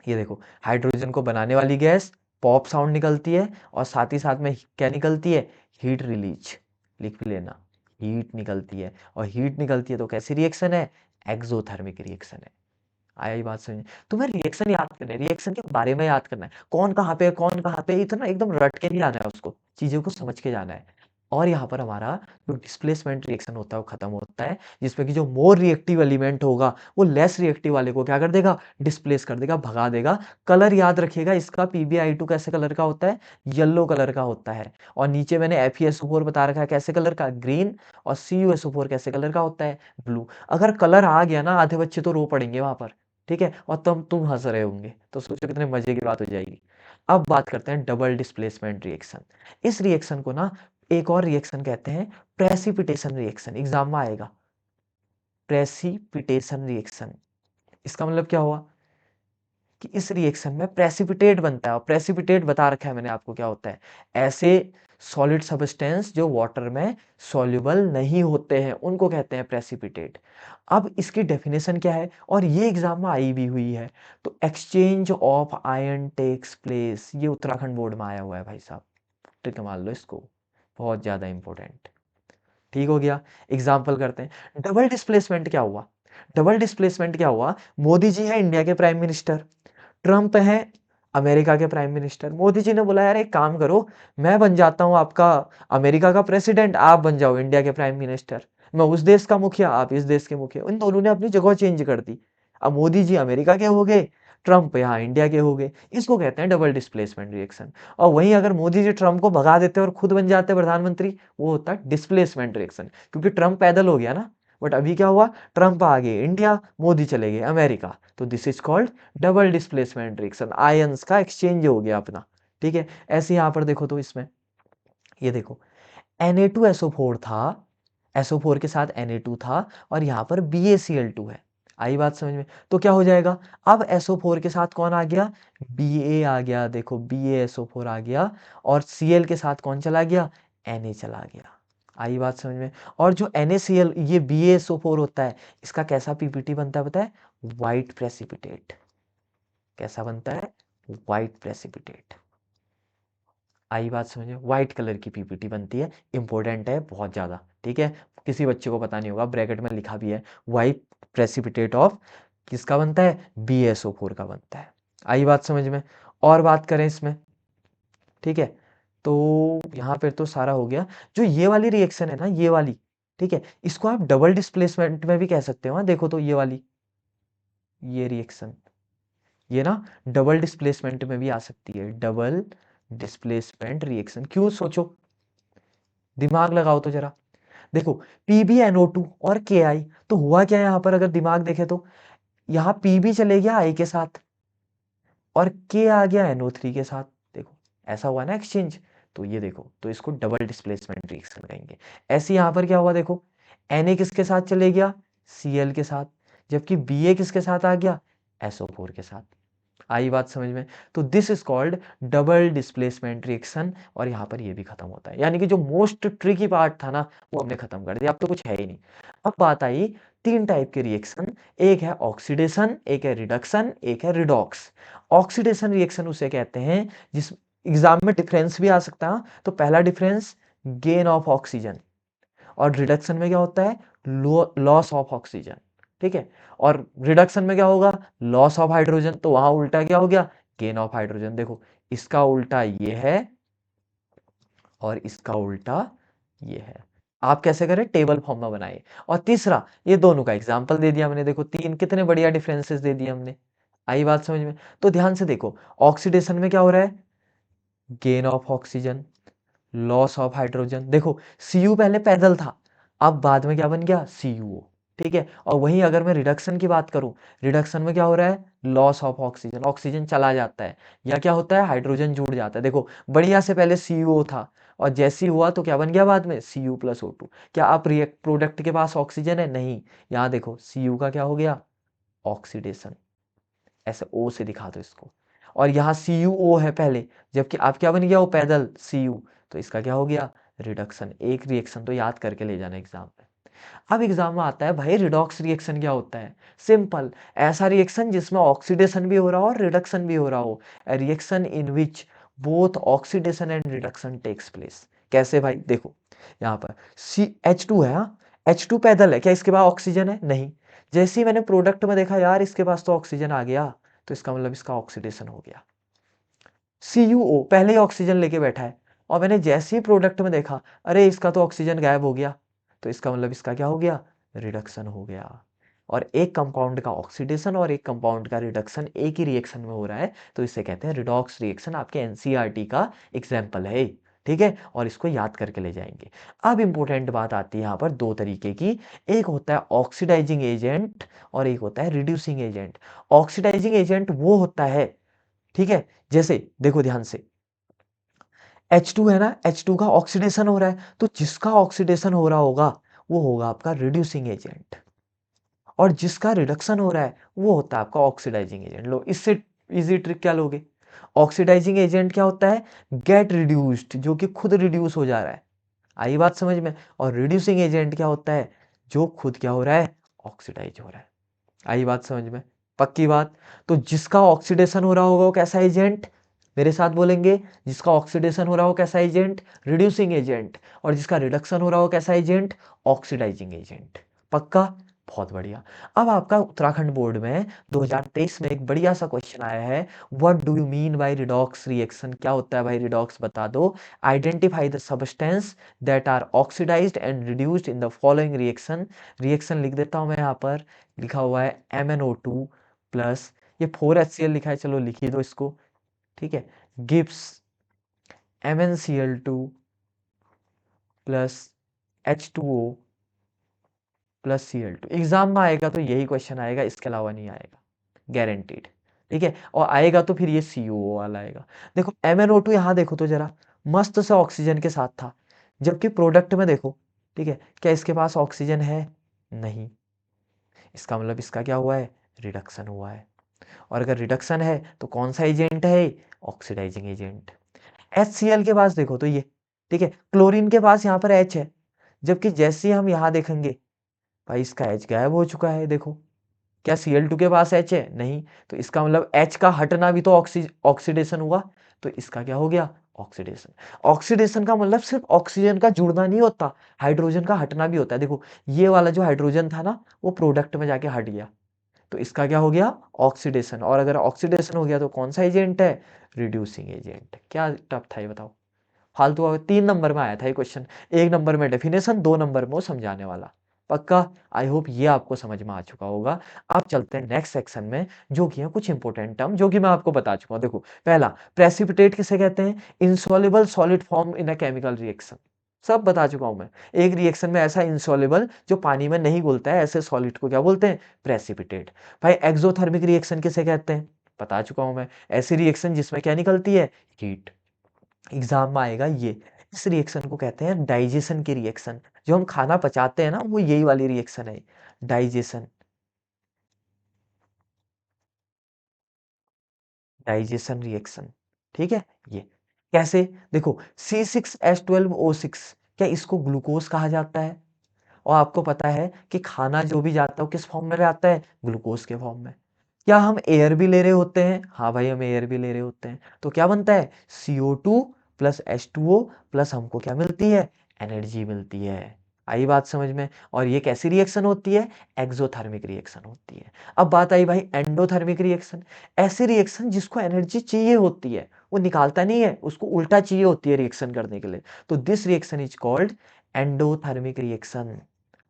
ये देखो, हाइड्रोजन को बनाने वाली गैस, पॉप साउंड निकलती है, और साथ ही साथ में क्या निकलती है? Heat release. लिख भी लेना, हीट निकलती है। और हीट निकलती है तो कैसी रिएक्शन है? एक्सोथर्मिक रिएक्शन है। आई बात समझ? तुम्हें रिएक्शन याद करना है, रिएक्शन के बारे में याद करना है, कौन कहाँ पे है, कौन कहाँ पे है, इतना एकदम रट के नहीं आना है उसको, चीजों को समझ के जाना है। और यहाँ पर हमारा जो डिस्प्लेसमेंट रिएक्शन होता है वो खत्म होता है, जिसमें कि जो मोर रिएक्टिव एलिमेंट होगा वो लेस रिएक्टिव वाले को क्या कर देगा, डिस्प्लेस कर देगा, भगा देगा। कलर याद रखिएगा इसका, PbI2 कैसे कलर का होता है, येलो कलर का होता है। और नीचे मैंने FeSO4 बता रखा है कैसे कलर का, ग्रीन। और CuSO4 कैसे कलर का होता है, ब्लू। अगर कलर आ गया ना, आधे बच्चे तो रो पड़ेंगे वहां पर, ठीक है, और तुम हंस रहे होंगे, तो सोचो कितने मजे की बात हो जाएगी। अब बात करते हैं डबल डिस्प्लेसमेंट रिएक्शन। इस रिएक्शन को ना एक और रिएक्शन कहते हैं प्रेसिपिटेशन रिएक्शन, एग्जाम में आएगा। प्रेसिपिटेशन रिएक्शन, इसका मतलब क्या हुआ कि इस रिएक्शन में प्रेसिपिटेट बनता है, और प्रेसिपिटेट बता रखा है मैंने आपको क्या होता है, ऐसे सॉलिड सब्सटेंस जो वाटर में सॉल्युबल नहीं होते हैं उनको कहते हैं प्रेसिपिटेट। अब इसकी डेफिनेशन क्या है, और ये एग्जाम में आई भी हुई है, तो exchange of ion takes place, ये उत्तराखंड बोर्ड में आया हुआ है भाई साहब, टिक मान लो इसको, बहुत ज्यादा इंपॉर्टेंट। ठीक हो गया। एग्जाम्पल करते हैं, डबल डिस्प्लेसमेंट क्या हुआ। डबल डिस्प्लेसमेंट क्या हुआ, मोदी जी है इंडिया के प्राइम मिनिस्टर, ट्रम्प है अमेरिका के प्राइम मिनिस्टर। मोदी जी ने बोला यार एक काम करो, मैं बन जाता हूं आपका अमेरिका का प्रेसिडेंट, आप बन जाओ इंडिया के प्राइम मिनिस्टर, मैं उस देश का मुखिया, आप इस देश के मुखिया। इन दोनों ने अपनी जगह चेंज कर दी, अब मोदी जी अमेरिका के हो गए, ट्रम्प यहाँ इंडिया के हो गए। इसको कहते हैं डबल डिस्प्लेसमेंट रिएक्शन। और वहीं अगर मोदी जी ट्रम्प को भगा देते और खुद बन जाते प्रधानमंत्री, वो होता है डिस्प्लेसमेंट रिएक्शन, क्योंकि ट्रम्प पैदल हो गया ना। बट अभी क्या हुआ, ट्रम्प आ गए इंडिया, मोदी चले गए अमेरिका, तो this is called double displacement reaction, ions का एक्सचेंज हो गया अपना। ठीक है, ऐसे यहाँ पर देखो, तो इसमें ये देखो Na2SO4 था, SO4 के साथ Na2 था, और यहाँ पर BaCl2 है। आई बात समझ में, तो क्या हो जाएगा, अब SO4 के साथ कौन आ गया, Ba आ गया, देखो BaSO4 आ गया, और Cl के साथ कौन चला गया, Na चला गया। आई बात समझ में। और जो NaCl ये BaSO4 होता है, इसका कैसा पीपीटी बनता है पता है, व्हाइट प्रेसिपिटेट। कैसा बनता है, व्हाइट प्रेसिपिटेट। आई बात समझे, व्हाइट कलर की पीपीटी बनती है, इंपॉर्टेंट है बहुत ज़्यादा, ठीक है। किसी बच्चे को पता नहीं होगा, ब्रैकेट में लिखा भी है, व्हाइट प्रेसिपिटेट ऑफ किसका बनता है, BaSO4 का बनता है। आई बात समझ में। और बात करें इसमें, ठीक है, तो यहाँ पर तो सारा हो गया। जो ये वाली रिएक्शन है ना, ये वाली, ठीक है, इसको आप डबल डिस्प्लेसमेंट में भी कह सकते हो। हाँ, देखो तो ये वाली, ये रिएक्शन, ये ना डबल डिस्प्लेसमेंट में भी आ सकती है, डबल डिस्प्लेसमेंट रिएक्शन। क्यों, सोचो, दिमाग लगाओ तो जरा। देखो PbNO2 और Ki, तो हुआ क्या यहाँ पर, अगर दिमाग देखे तो यहाँ Pb चले गया I के साथ, और K आ गया NO3 के साथ। देखो ऐसा हुआ ना एक्सचेंज, तो ये देखो, तो इसको डबल डिस्प्लेसमेंट रिएक्शन कहेंगे। ऐसे यहाँ पर क्या हुआ, देखो Na किसके साथ चले गया, Cl के साथ, जबकि Ba किसके साथ आ गया, SO4 के साथ। आई बात समझ में। तो this is called double displacement reaction, और यहाँ पर ये भी खत्म होता है, यानी कि जो मोस्ट ट्रिकी पार्ट था ना, वो हमने खत्म कर दिया, अब तो कुछ है ही नहीं। अब बात आई तीन टाइप के रिएक्शन, एक है ऑक्सीडेशन, एक है रिडक्शन, एक है रिडॉक्स। ऑक्सीडेशन रिएक्शन उसे कहते हैं जिस एग्जाम में डिफरेंस भी आ सकता है, तो पहला डिफरेंस गेन ऑफ ऑक्सीजन, और रिडक्शन में क्या होता है, लॉस ऑफ ऑक्सीजन। ठीक है, और रिडक्शन में क्या होगा, लॉस ऑफ हाइड्रोजन, तो वहां उल्टा क्या हो गया, गेन ऑफ हाइड्रोजन। देखो इसका उल्टा ये है, और इसका उल्टा ये है। आप कैसे करें, टेबल फॉर्म में बनाइए। और तीसरा, ये दोनों का एग्जाम्पल दे दिया हमने, देखो तीन कितने बढ़िया डिफरेंसेस दे दिए हमने। आई बात समझ में। तो ध्यान से देखो, ऑक्सीडेशन में क्या हो रहा है, gain of oxygen, loss of hydrogen. देखो Cu पहले पैदल था, अब बाद में क्या बन गया, CuO। ठीक है, और वहीं अगर मैं रिडक्शन की बात करूं, रिडक्शन में क्या हो रहा है, लॉस ऑफ ऑक्सीजन, ऑक्सीजन चला जाता है, या क्या होता है, हाइड्रोजन जुड़ जाता है। देखो बढ़िया से पहले CuO था, और जैसे ही हुआ तो क्या बन गया बाद में, Cu+O2। क्या आप रिएक्ट प्रोडक्ट के पास ऑक्सीजन है, नहीं। यहाँ देखो Cu का क्या हो गया, ऑक्सीडेशन, ऐसे O से दिखा दो इसको। और यहाँ CuO है पहले, जबकि आप क्या बन गया, वो पैदल Cu, तो इसका क्या हो गया, रिडक्शन। एक रिएक्शन तो याद करके ले जाना एग्जाम में। अब एग्जाम में आता है भाई रिडॉक्स रिएक्शन क्या होता है, सिंपल, ऐसा रिएक्शन जिसमें ऑक्सीडेशन भी हो रहा हो और रिडक्शन भी हो रहा हो, reaction in which both oxidation and reduction takes place. कैसे भाई, देखो यहाँ पर H2 है, हाँ, H2 पैदल है, क्या इसके पास ऑक्सीजन है, नहीं। जैसे ही मैंने प्रोडक्ट में देखा यार इसके पास तो ऑक्सीजन आ गया, तो इसका मतलब इसका ऑक्सीडेशन हो गया। CuO पहले ही ऑक्सीजन लेके बैठा है, और मैंने जैसे ही प्रोडक्ट में देखा, अरे इसका तो ऑक्सीजन गायब हो गया, तो इसका मतलब इसका क्या हो गया, रिडक्शन हो गया। और एक कंपाउंड का ऑक्सीडेशन और एक कंपाउंड का रिडक्शन एक ही रिएक्शन में हो रहा है, तो इसे कहते हैं रिडॉक्स रिएक्शन। आपके एनसीईआरटी का एग्जाम्पल है, ठीक है, और इसको याद करके ले जाएंगे। अब इंपॉर्टेंट बात आती है यहाँ पर दो तरीके की, एक होता है ऑक्सीडाइजिंग एजेंट और एक होता है रिड्यूसिंग एजेंट। ऑक्सीडाइजिंग एजेंट वो होता है, ठीक है, जैसे देखो ध्यान से, H2 है ना, H2 का ऑक्सीडेशन हो रहा है, तो जिसका ऑक्सीडेशन हो रहा होगा वो होगा आपका रिड्यूसिंग एजेंट, और जिसका रिडक्शन हो रहा है वो होता है आपका ऑक्सीडाइजिंग एजेंट। लो, इससे इजी ट्रिक क्या लोगे, ऑक्सीडाइजिंग एजेंट क्या होता है, गेट रिड्यूस्ड, जो कि खुद रिड्यूस हो जा रहा है, आई बात समझ में। और रिड्यूसिंग एजेंट क्या होता है, जो खुद क्या हो रहा है, ऑक्सीडाइज हो रहा है, आई बात समझ में, पक्की बात। तो जिसका ऑक्सीडेशन हो रहा होगा वो कैसा एजेंट, मेरे साथ बोलेंगे, जिसका ऑक्सीडेशन हो रहा हो कैसा एजेंट, रिड्यूसिंग एजेंट, और जिसका रिडक्शन हो रहा हो कैसा एजेंट, ऑक्सीडाइजिंग एजेंट, पक्का, बहुत बढ़िया। अब आपका उत्तराखंड बोर्ड में 2023 में एक बढ़िया सा क्वेश्चन आया है, what do you mean by redox reaction, क्या होता है भाई रिडॉक्स, बता दो। Identify the substance that are oxidised and reduced in the following reaction. Reaction लिख देता हूं मैं यहाँ पर, लिखा हुआ है MnO2 प्लस, ये 4HCl लिखा है, चलो लिख ही दो इसको, ठीक है, Gibbs MnCl2 plus H2O plus Cl2। Exam में आएगा तो यही क्वेश्चन आएगा, इसके अलावा नहीं आएगा, गारंटीड, ठीक है, और आएगा तो फिर ये COO वाला आएगा। देखो MnO2 यहाँ देखो तो जरा, मस्त से ऑक्सीजन के साथ था, जबकि प्रोडक्ट में देखो, ठीक है, क्या इसके पास ऑक्सीजन है, नहीं, इसका मतलब इसका क्या हुआ है, रिडक्शन हुआ है। और अगर रिडक्शन है तो कौन सा एजेंट है, ऑक्सीडाइजिंग एजेंट। HCl के पास देखो तो ये, ठीक है, क्लोरीन के पास यहाँ पर H है, जबकि जैसे ही हम यहाँ देखेंगे, भाई इसका H गायब हो चुका है, देखो, क्या Cl2 के पास H है, नहीं, तो इसका मतलब H का हटना भी तो ऑक्सीडेशन हुआ, तो इसका क्या हो गया, ऑक्सीडेशन। ऑक्सीडेशन का मतलब सिर्फ ऑक्सीजन का जुड़ना नहीं होता, हाइड्रोजन का हटना भी होता है। देखो ये वाला जो हाइड्रोजन था ना, वो प्रोडक्ट में जाके हट गया, तो इसका क्या हो गया, ऑक्सीडेशन। और अगर ऑक्सीडेशन हो गया तो कौन सा एजेंट है, रिड्यूसिंग एजेंट। क्या टफ था ये बताओ, फालतू 3 नंबर में आया था ये क्वेश्चन, 1 नंबर में डेफिनेशन, 2 नंबर में वो समझाने वाला, पक्का। आई होप ये आपको समझ में आ चुका होगा। अब चलते हैं नेक्स्ट सेक्शन में, जो कि है कुछ इंपॉर्टेंट टर्म जो कि मैं आपको बता चुका हूँ। देखो पहला, प्रेसिपिटेट किसे कहते हैं, insoluble solid form in a chemical reaction, सब बता चुका हूं मैं। एक रिएक्शन में ऐसा इनसॉल्युबल जो पानी में नहीं घुलता है, ऐसे सॉलिड को क्या बोलते हैं, प्रेसिपिटेट। भाई एक्सोथर्मिक रिएक्शन किसे कहते हैं, बता चुका हूं मैं, ऐसी रिएक्शन जिसमें क्या निकलती है, हीट। एग्जाम में आएगा ये, इस रिएक्शन को कहते हैं डाइजेशन की रिएक्शन। जो हम खाना पचाते हैं ना, वो यही वाली रिएक्शन है, डाइजेशन, डाइजेशन रिएक्शन, ठीक है। ये कैसे, देखो C6H12O6, क्या इसको ग्लूकोज कहा जाता है, और आपको पता है कि खाना जो भी जाता है वो किस फॉर्म में आता है, ग्लूकोज के फॉर्म में। क्या हम एयर भी ले रहे होते हैं, हाँ भाई हम एयर भी ले रहे होते हैं, तो क्या बनता है, CO2 प्लस H2O प्लस हमको क्या मिलती है, एनर्जी मिलती है, आई बात समझ में। और ये कैसी रिएक्शन होती है, एक्सोथर्मिक रिएक्शन होती है। अब बात आई भाई एंडोथर्मिक रिएक्शन, ऐसी रिएक्शन जिसको एनर्जी चाहिए होती है, वो निकालता नहीं है, उसको उल्टा चाहिए होती है रिएक्शन करने के लिए, तो this reaction is called endothermic reaction,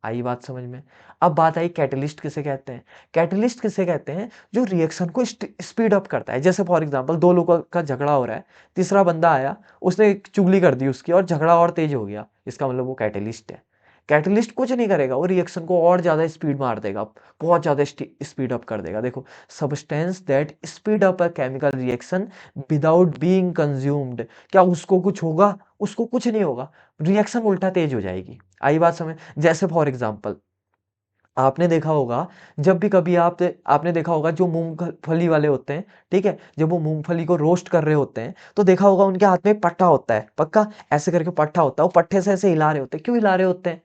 आई बात समझ में। अब बात आई कैटलिस्ट किसे कहते हैं, कैटलिस्ट किसे कहते हैं, जो रिएक्शन को स्पीड अप करता है। जैसे फॉर एग्जांपल दो लोगों का झगड़ा हो रहा है, तीसरा बंदा आया, उसने एक चुगली कर दी उसकी और झगड़ा और तेज हो गया, इसका मतलब वो कैटलिस्ट है। कैटलिस्ट कुछ नहीं करेगा, वो रिएक्शन को और ज्यादा स्पीड मार देगा, बहुत ज्यादा स्पीड अप कर देगा। देखो, substance that speed up a chemical reaction without being consumed, क्या उसको कुछ होगा, उसको कुछ नहीं होगा, रिएक्शन उल्टा तेज हो जाएगी, आई बात समझ। जैसे फॉर एग्जांपल आपने देखा होगा, जब भी कभी आपने देखा होगा जो मूंगफली वाले होते हैं, ठीक है, जब वो मूंगफली को रोस्ट कर रहे होते हैं, तो देखा होगा उनके हाथ में पट्टा होता है, पक्का, ऐसे करके पट्टा होता है, वो पट्टे से ऐसे हिला रहे होते हैं, क्यों हिला रहे होते हैं,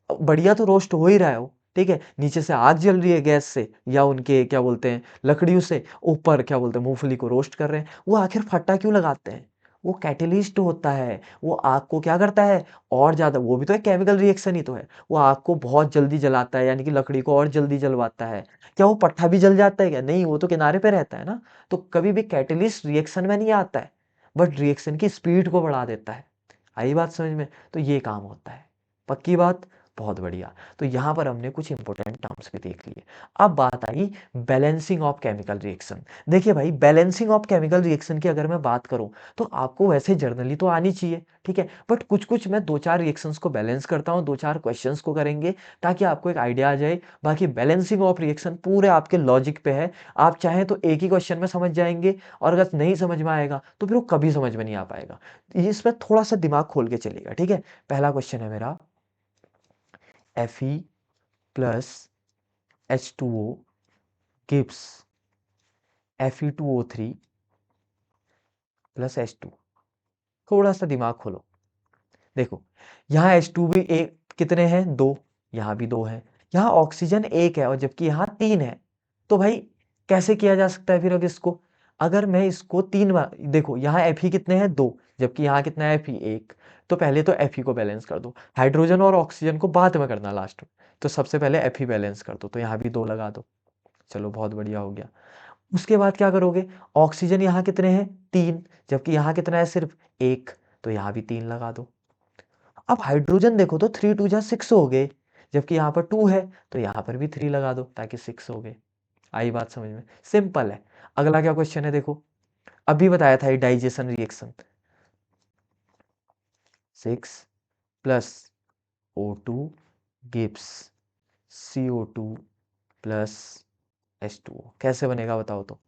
बढ़िया तो रोस्ट हो ही रहा है वो, ठीक है, नीचे से आग जल रही है गैस से या उनके क्या बोलते हैं लकड़ियों से, ऊपर क्या बोलते हैं मूंगफली को रोस्ट कर रहे हैं, वो आखिर फट्टा क्यों लगाते हैं, वो कैटलिस्ट होता है, वो आग को क्या करता है, और ज्यादा, वो भी तो एक केमिकल रिएक्शन ही तो है, वो आग को बहुत जल्दी जलाता है, यानी कि लकड़ी को और जल्दी जलवाता है। क्या वो पट्टा भी जल जाता है क्या, नहीं, वो तो किनारे पे रहता है ना। तो कभी भी कैटलिस्ट रिएक्शन में नहीं आता है, बट रिएक्शन की स्पीड को बढ़ा देता है, आई बात समझ में? तो ये काम होता है। पक्की बात? बहुत बढ़िया। तो यहाँ पर हमने कुछ इंपॉर्टेंट टर्म्स भी देख लिए। अब बात आई बैलेंसिंग ऑफ केमिकल रिएक्शन। देखिए भाई, बैलेंसिंग ऑफ केमिकल रिएक्शन की अगर मैं बात करूँ तो आपको वैसे जनरली तो आनी चाहिए, ठीक है? बट कुछ-कुछ मैं 2-4 रिएक्शंस को बैलेंस करता हूँ, 2-4 क्वेश्चंस को करेंगे ताकि आपको एक आइडिया आ जाए। बाकी बैलेंसिंग ऑफ रिएक्शन पूरे आपके लॉजिक पे है। आप चाहें तो एक ही क्वेश्चन में समझ जाएँगे और अगर नहीं समझ में आएगा तो फिर वो कभी समझ में नहीं आ पाएगा। इसमें थोड़ा-सा दिमाग खोल के चलिएगा, ठीक है? पहला क्वेश्चन है मेरा Fe plus H2O gives Fe2O3 plus H2। थोड़ा सा दिमाग खोलो। देखो, यहाँ H2 भी एक कितने हैं? 2, यहाँ भी 2 हैं। यहाँ ऑक्सीजन 1 है और जबकि यहाँ 3 है। तो भाई कैसे किया जा सकता है फिर अब इसको? अगर मैं इसको 3 बार देखो, यहाँ Fe कितने हैं? 2, जबकि यहाँ कितना है Fe? 1। तो पहले तो Fe को बैलेंस कर दो। हाइड्रोजन और ऑक्सीजन को बाद में करना लास्ट में। तो सबसे पहले Fe बैलेंस कर दो, तो यहाँ भी 2 लगा दो। चलो बहुत बढ़िया हो गया। उसके बाद क्या करोगे? ऑक्सीजन यहाँ कितने हैं? 3, जबकि यहाँ कितना है? सिर्फ 1। तो यहाँ भी 3 लगा दो। अब हाइड्रोजन देखो तो 3 2 जा 6 हो गए, जबकि यहाँ पर 2 है, तो यहाँ पर भी 3 लगा दो ताकि 6 हो गए। आई बात समझ में? सिंपल है। अगला क्या क्वेश्चन है देखो, अभी बताया था ये digestion reaction. 6 plus O2 gives CO2 plus H2O। कैसे बनेगा बताओ तो?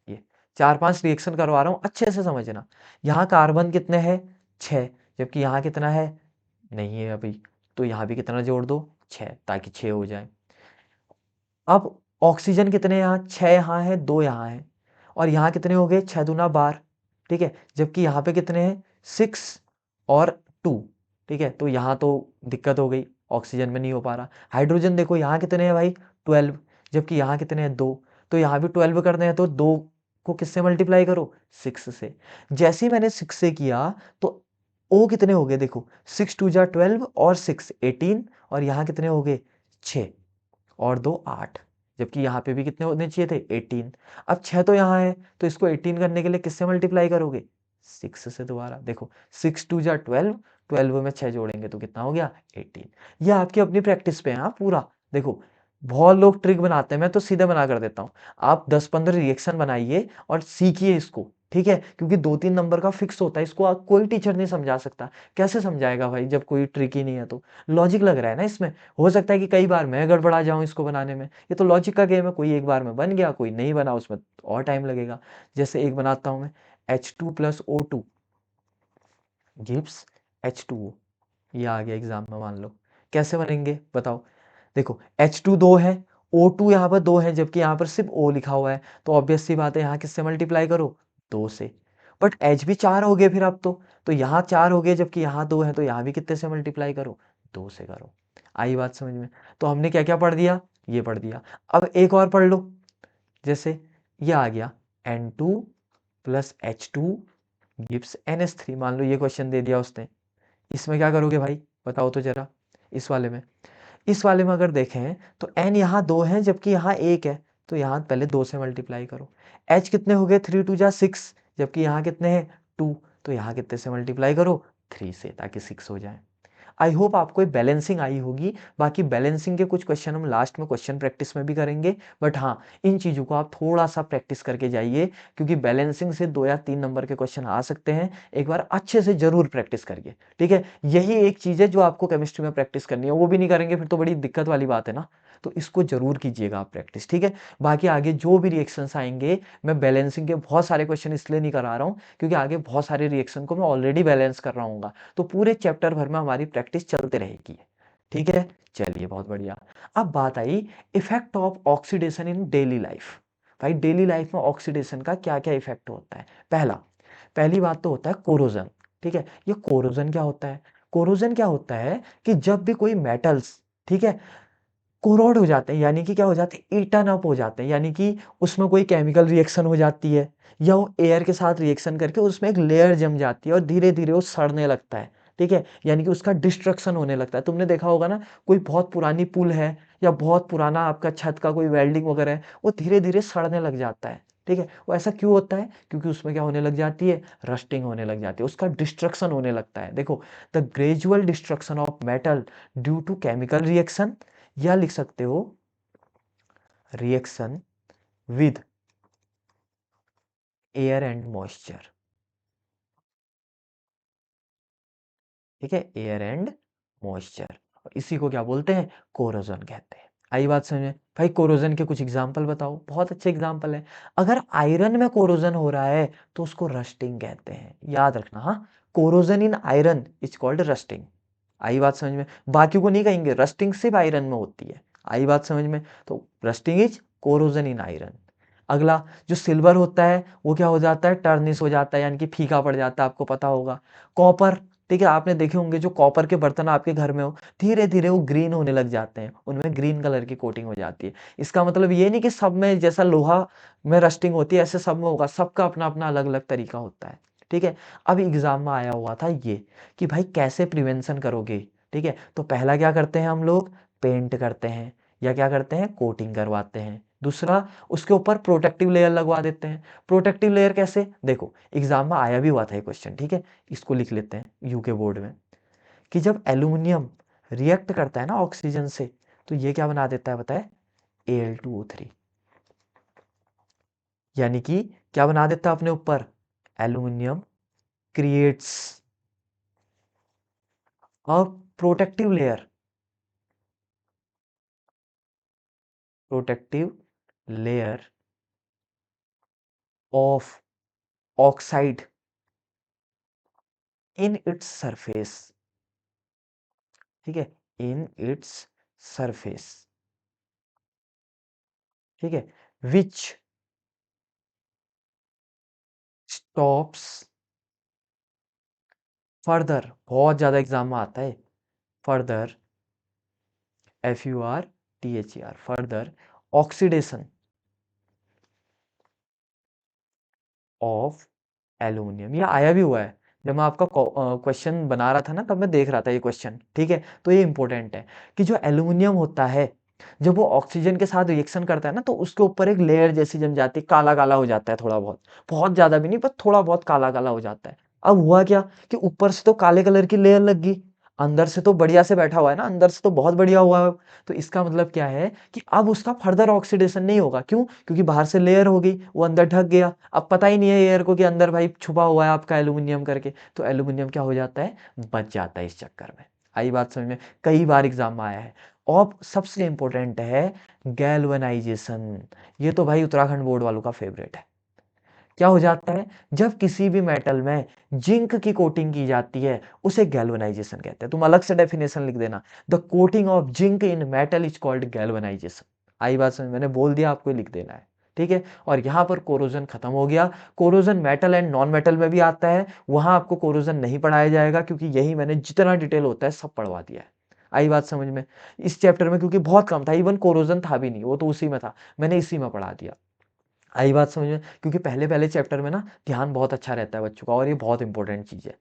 ये 4-5 रिएक्शन करवा रहा हूँ, अच्छे से समझना। यहाँ कार्बन कितने हैं? 6, जबकि यहाँ कितना है? नहीं है अभी। तो यहाँ भी कितना जोड़ दो? 6, ताकि 6 हो जाए। अब ऑक्सीजन कितने यहाँ? 6 यहाँ है, 2 यहाँ है और यहाँ कितने हो गए? 6 दूना 12, ठीक है? जबकि यहाँ पे कितने हैं? 6 और 2, ठीक है? तो यहाँ तो दिक्कत हो गई, ऑक्सीजन में नहीं हो पा रहा। हाइड्रोजन देखो यहाँ कितने हैं भाई? 12, जबकि यहाँ कितने हैं? 2। तो यहाँ भी 12 करने हैं तो 2 को किससे मल्टीप्लाई करो? 6 से। जैसे ही मैंने 6 से किया तो O कितने हो गए देखो, 6 2 जा 12 और 6 18 और यहाँ कितने हो गए? 6 और 2 8, जबकि यहाँ पे भी कितने होने चाहिए थे? 18। अब 6 तो यहाँ है, तो इसको 18 करने के लिए किससे मल्टीप्लाई करोगे? 6 से दोबारा। देखो 6 2 जा 12, 12 में 6 जोड़ेंगे तो कितना हो गया? 18। ये आपकी अपनी प्रैक्टिस पे है हाँ पूरा। देखो, बहुत लोग ट्रिक बनाते हैं, मैं तो सीधे बना कर देता हूँ। आप 10-15 रिएक्शन बनाइए और सीखिए इसको, ठीक है? क्योंकि 2-3 नंबर का फिक्स होता है, इसको कोई टीचर नहीं समझा सकता। कैसे समझाएगा भाई जब कोई ट्रिक ही नहीं है तो? लॉजिक लग रहा है ना इसमें। हो सकता है कि कई बार मैं गड़बड़ा जाऊँ इसको बनाने में। ये तो लॉजिक का गेम है, कोई एक बार में बन गया, कोई नहीं बना, उसमें और टाइम लगेगा। जैसे एक बनाता हूँ मैं, H2 plus O2 gives H2O। ये आ गया एग्जाम में मान लो। कैसे बनेंगे बताओ? देखो H2 2 है, O2 यहाँ पर 2 है, जबकि यहाँ पर सिर्फ O लिखा हुआ है, तो ऑब्वियस सी बात है यहाँ किससे मल्टीप्लाई करो? 2 से। बट H भी 4 हो गए फिर अब तो यहाँ 4 हो गए, जबकि यहाँ 2 है, तो यहाँ भी कितने से मल्टीप्लाई करो? 2 से करो। आई बात समझ में? तो हमने क्या-क्या पढ़ दिया? ये पढ़ दिया। अब एक और पढ़ लो, जैसे ये आ गया N2 plus H2 gives NH3। मान लो ये क्वेश्चन दे दिया उसने। इसमें क्या करोगे भाई? बताओ तो ज़रा। इस वाले में, इस वाले में अगर देखें तो n यहाँ 2 है, जबकि यहाँ 1 है, तो यहाँ पहले 2 से मल्टीप्लाई करो। h कितने हो गए? 3 2 जा 6, जबकि यहाँ कितने हैं? 2, तो यहाँ कितने से मल्टीप्लाई करो? 3 से, ताकि 6 हो जाए। आई होप आपको ये बैलेंसिंग आई होगी। बाकी बैलेंसिंग के कुछ क्वेश्चन हम लास्ट में क्वेश्चन प्रैक्टिस में भी करेंगे। बट हाँ, इन चीज़ों को आप थोड़ा-सा प्रैक्टिस करके जाइए, क्योंकि बैलेंसिंग से 2 या 3 नंबर के क्वेश्चन आ सकते हैं। एक बार अच्छे से ज़रूर प्रैक्टिस करिए, ठीक है? यही एक चीज़ है जो आपको केमिस्ट्री में प्रैक्टिस करनी है। वो भी नहीं करेंगे फिर तो बड़ी दिक्कत वाली बात है ना। तो इसको ज़रूर कीजिएगा आप प्रैक्टिस, ठीक है? बाकी आगे जो भी रिएक्शंस आएँगे, मैं बैलेंसिंग के बहुत सारे क्वेश्चन इसलिए नहीं करा रहा हूँ, क्योंकि आगे बहुत सारे रिएक्शन को मैं ऑलरेडी बैलेंस कर रहा हूँगा। तो पूरे चैप्टर भर में हमारी प्रैक्टिस चलते रहेगी, ठीक है? चलिए बहुत बढ़िया। अब बात I effect of oxidation in daily life. भाई डेली लाइफ में ऑक्सीडेशन का क्या-क्या इफेक्ट होता है? पहली बात तो होता है कोरोजन, ठीक है? ये कोरोजन क्या होता है? कोरोजन क्या होता है कि जब भी कोई मेटल्स, ठीक है, कोरोड हो जाते हैं, यानी कि क्या हो जाते हैं? ईटन अप हो जाते हैं, यानी कि उसमें कोई केमिकल रिएक्शन हो जाती है या वो एयर के साथ रिएक्शन करके उसमें एक लेयर जम जाती है और धीरे-धीरे वो सड़ने लगता है, ठीक है? यानी कि उसका डिस्ट्रक्शन होने लगता है। तुमने देखा होगा ना, कोई बहुत पुरानी पुल है या बहुत पुराना आपका छत का कोई वेल्डिंग वगैरह है, वो धीरे-धीरे सड़ने लग जाता है, ठीक है? वो ऐसा क्यों होता है? क्योंकि उसमें क्या होने लग जाती है? रस्टिंग होने लग जाती है, उसका डिस्ट्रक्शन होने लगता है। देखो, the gradual destruction of metal due to chemical reaction, या लिख सकते हो reaction with air and moisture. ठीक है, एयर एंड मॉइस्चर, इसी को क्या बोलते हैं? कोरोजन कहते हैं। आई बात समझ में? भाई कोरोजन के कुछ एग्जाम्पल बताओ। बहुत अच्छे एग्जाम्पल है। अगर आयरन में कोरोजन हो रहा है तो उसको रस्टिंग कहते हैं, याद रखना। हाँ, corrosion in iron is called rusting. आई बात समझ में? बाकी को नहीं कहेंगे, रस्टिंग सिर्फ आयरन में होती है। आई बात समझ में? तो rusting is corrosion in iron. अगला, जो सिल्वर होता है वो क्या हो जाता है? टर्निश हो जाता है, यानी कि फीका पड़ जाता है, आपको पता होगा। कॉपर, ठीक है, आपने देखे होंगे जो कॉपर के बर्तन आपके घर में हो, धीरे धीरे वो ग्रीन होने लग जाते हैं, उनमें ग्रीन कलर की कोटिंग हो जाती है। इसका मतलब ये नहीं कि सब में जैसा लोहा में रस्टिंग होती है ऐसे सब में होगा, सबका अपना अपना अलग अलग तरीका होता है। ठीक है, अब एग्जाम में आया हुआ था ये कि भाई कैसे प्रिवेंशन करोगे। ठीक है, तो पहला क्या करते हैं हम लोग? पेंट करते हैं, या क्या करते हैं? कोटिंग करवाते हैं। दूसरा, उसके ऊपर प्रोटेक्टिव लेयर लगवा देते हैं। प्रोटेक्टिव लेयर कैसे? देखो, एग्जाम में आया भी हुआ था ये क्वेश्चन। ठीक है, इसको लिख लेते हैं यूके बोर्ड में, कि जब एल्यूमिनियम रिएक्ट करता है ना ऑक्सीजन से, तो ये क्या बना देता है बताए? Al2O3, यानी कि क्या बना देता है अपने ऊपर? Aluminium creates a protective layer, protective layer of oxide in its surface. ठीक है, इन इट्स सरफेस। ठीक है, विच स्टॉप्स फर्दर, बहुत ज्यादा एग्जाम में आता है, further, FURTHER, further oxidation of aluminium. ये आया भी हुआ है, जब मैं आपका क्वेश्चन बना रहा था ना तब मैं देख रहा था ये क्वेश्चन। ठीक है, तो ये इंपॉर्टेंट है कि जो एल्यूमिनियम होता है, जब वो ऑक्सीजन के साथ रिएक्शन करता है ना, तो उसके ऊपर एक लेयर जैसी जम जाती है, काला काला हो जाता है थोड़ा बहुत, बहुत ज्यादा भी नहीं पर थोड़ा बहुत काला काला हो जाता है। अब हुआ क्या कि ऊपर से तो काले कलर की लेयर लग गई, अंदर से तो बढ़िया से बैठा हुआ है ना, अंदर से तो बहुत बढ़िया हुआ है। तो इसका मतलब क्या है कि अब उसका फर्दर ऑक्सीडेशन नहीं होगा। क्यों? क्योंकि बाहर से लेयर हो गई, वो अंदर ढक गया, अब पता ही नहीं है एयर को कि अंदर भाई छुपा हुआ है आपका एल्यूमिनियम करके, तो एल्यूमिनियम क्या हो जाता है? बच जाता है इस चक्कर में। आई बात समझ में? कई बार एग्जाम में आया है। और सबसे इंपॉर्टेंट है गैल्वेनाइजेशन। ये तो भाई उत्तराखंड बोर्ड वालों का फेवरेट है। क्या हो जाता है? जब किसी भी मेटल में जिंक की कोटिंग की जाती है, उसे गैल्वेनाइजेशन कहते हैं। तुम अलग से डेफिनेशन लिख देना, the coating of zinc in metal is called galvanization. आई बात समझ? मैंने बोल दिया, आपको लिख देना है। ठीक है, और यहाँ पर कोरोजन खत्म हो गया। Corrosion metal and non metal में भी आता है, वहां आपको कोरोजन नहीं पढ़ाया जाएगा, क्योंकि यही मैंने जितना डिटेल होता है सब पढ़वा दिया है। आई बात समझ में? इस चैप्टर में क्योंकि बहुत कम था, इवन कोरोजन था भी नहीं, वो तो उसी में था, मैंने इसी में पढ़ा दिया। आई बात समझ में? क्योंकि पहले पहले चैप्टर में ना ध्यान बहुत अच्छा रहता है बच्चों का, और ये बहुत इंपॉर्टेंट चीज़ है।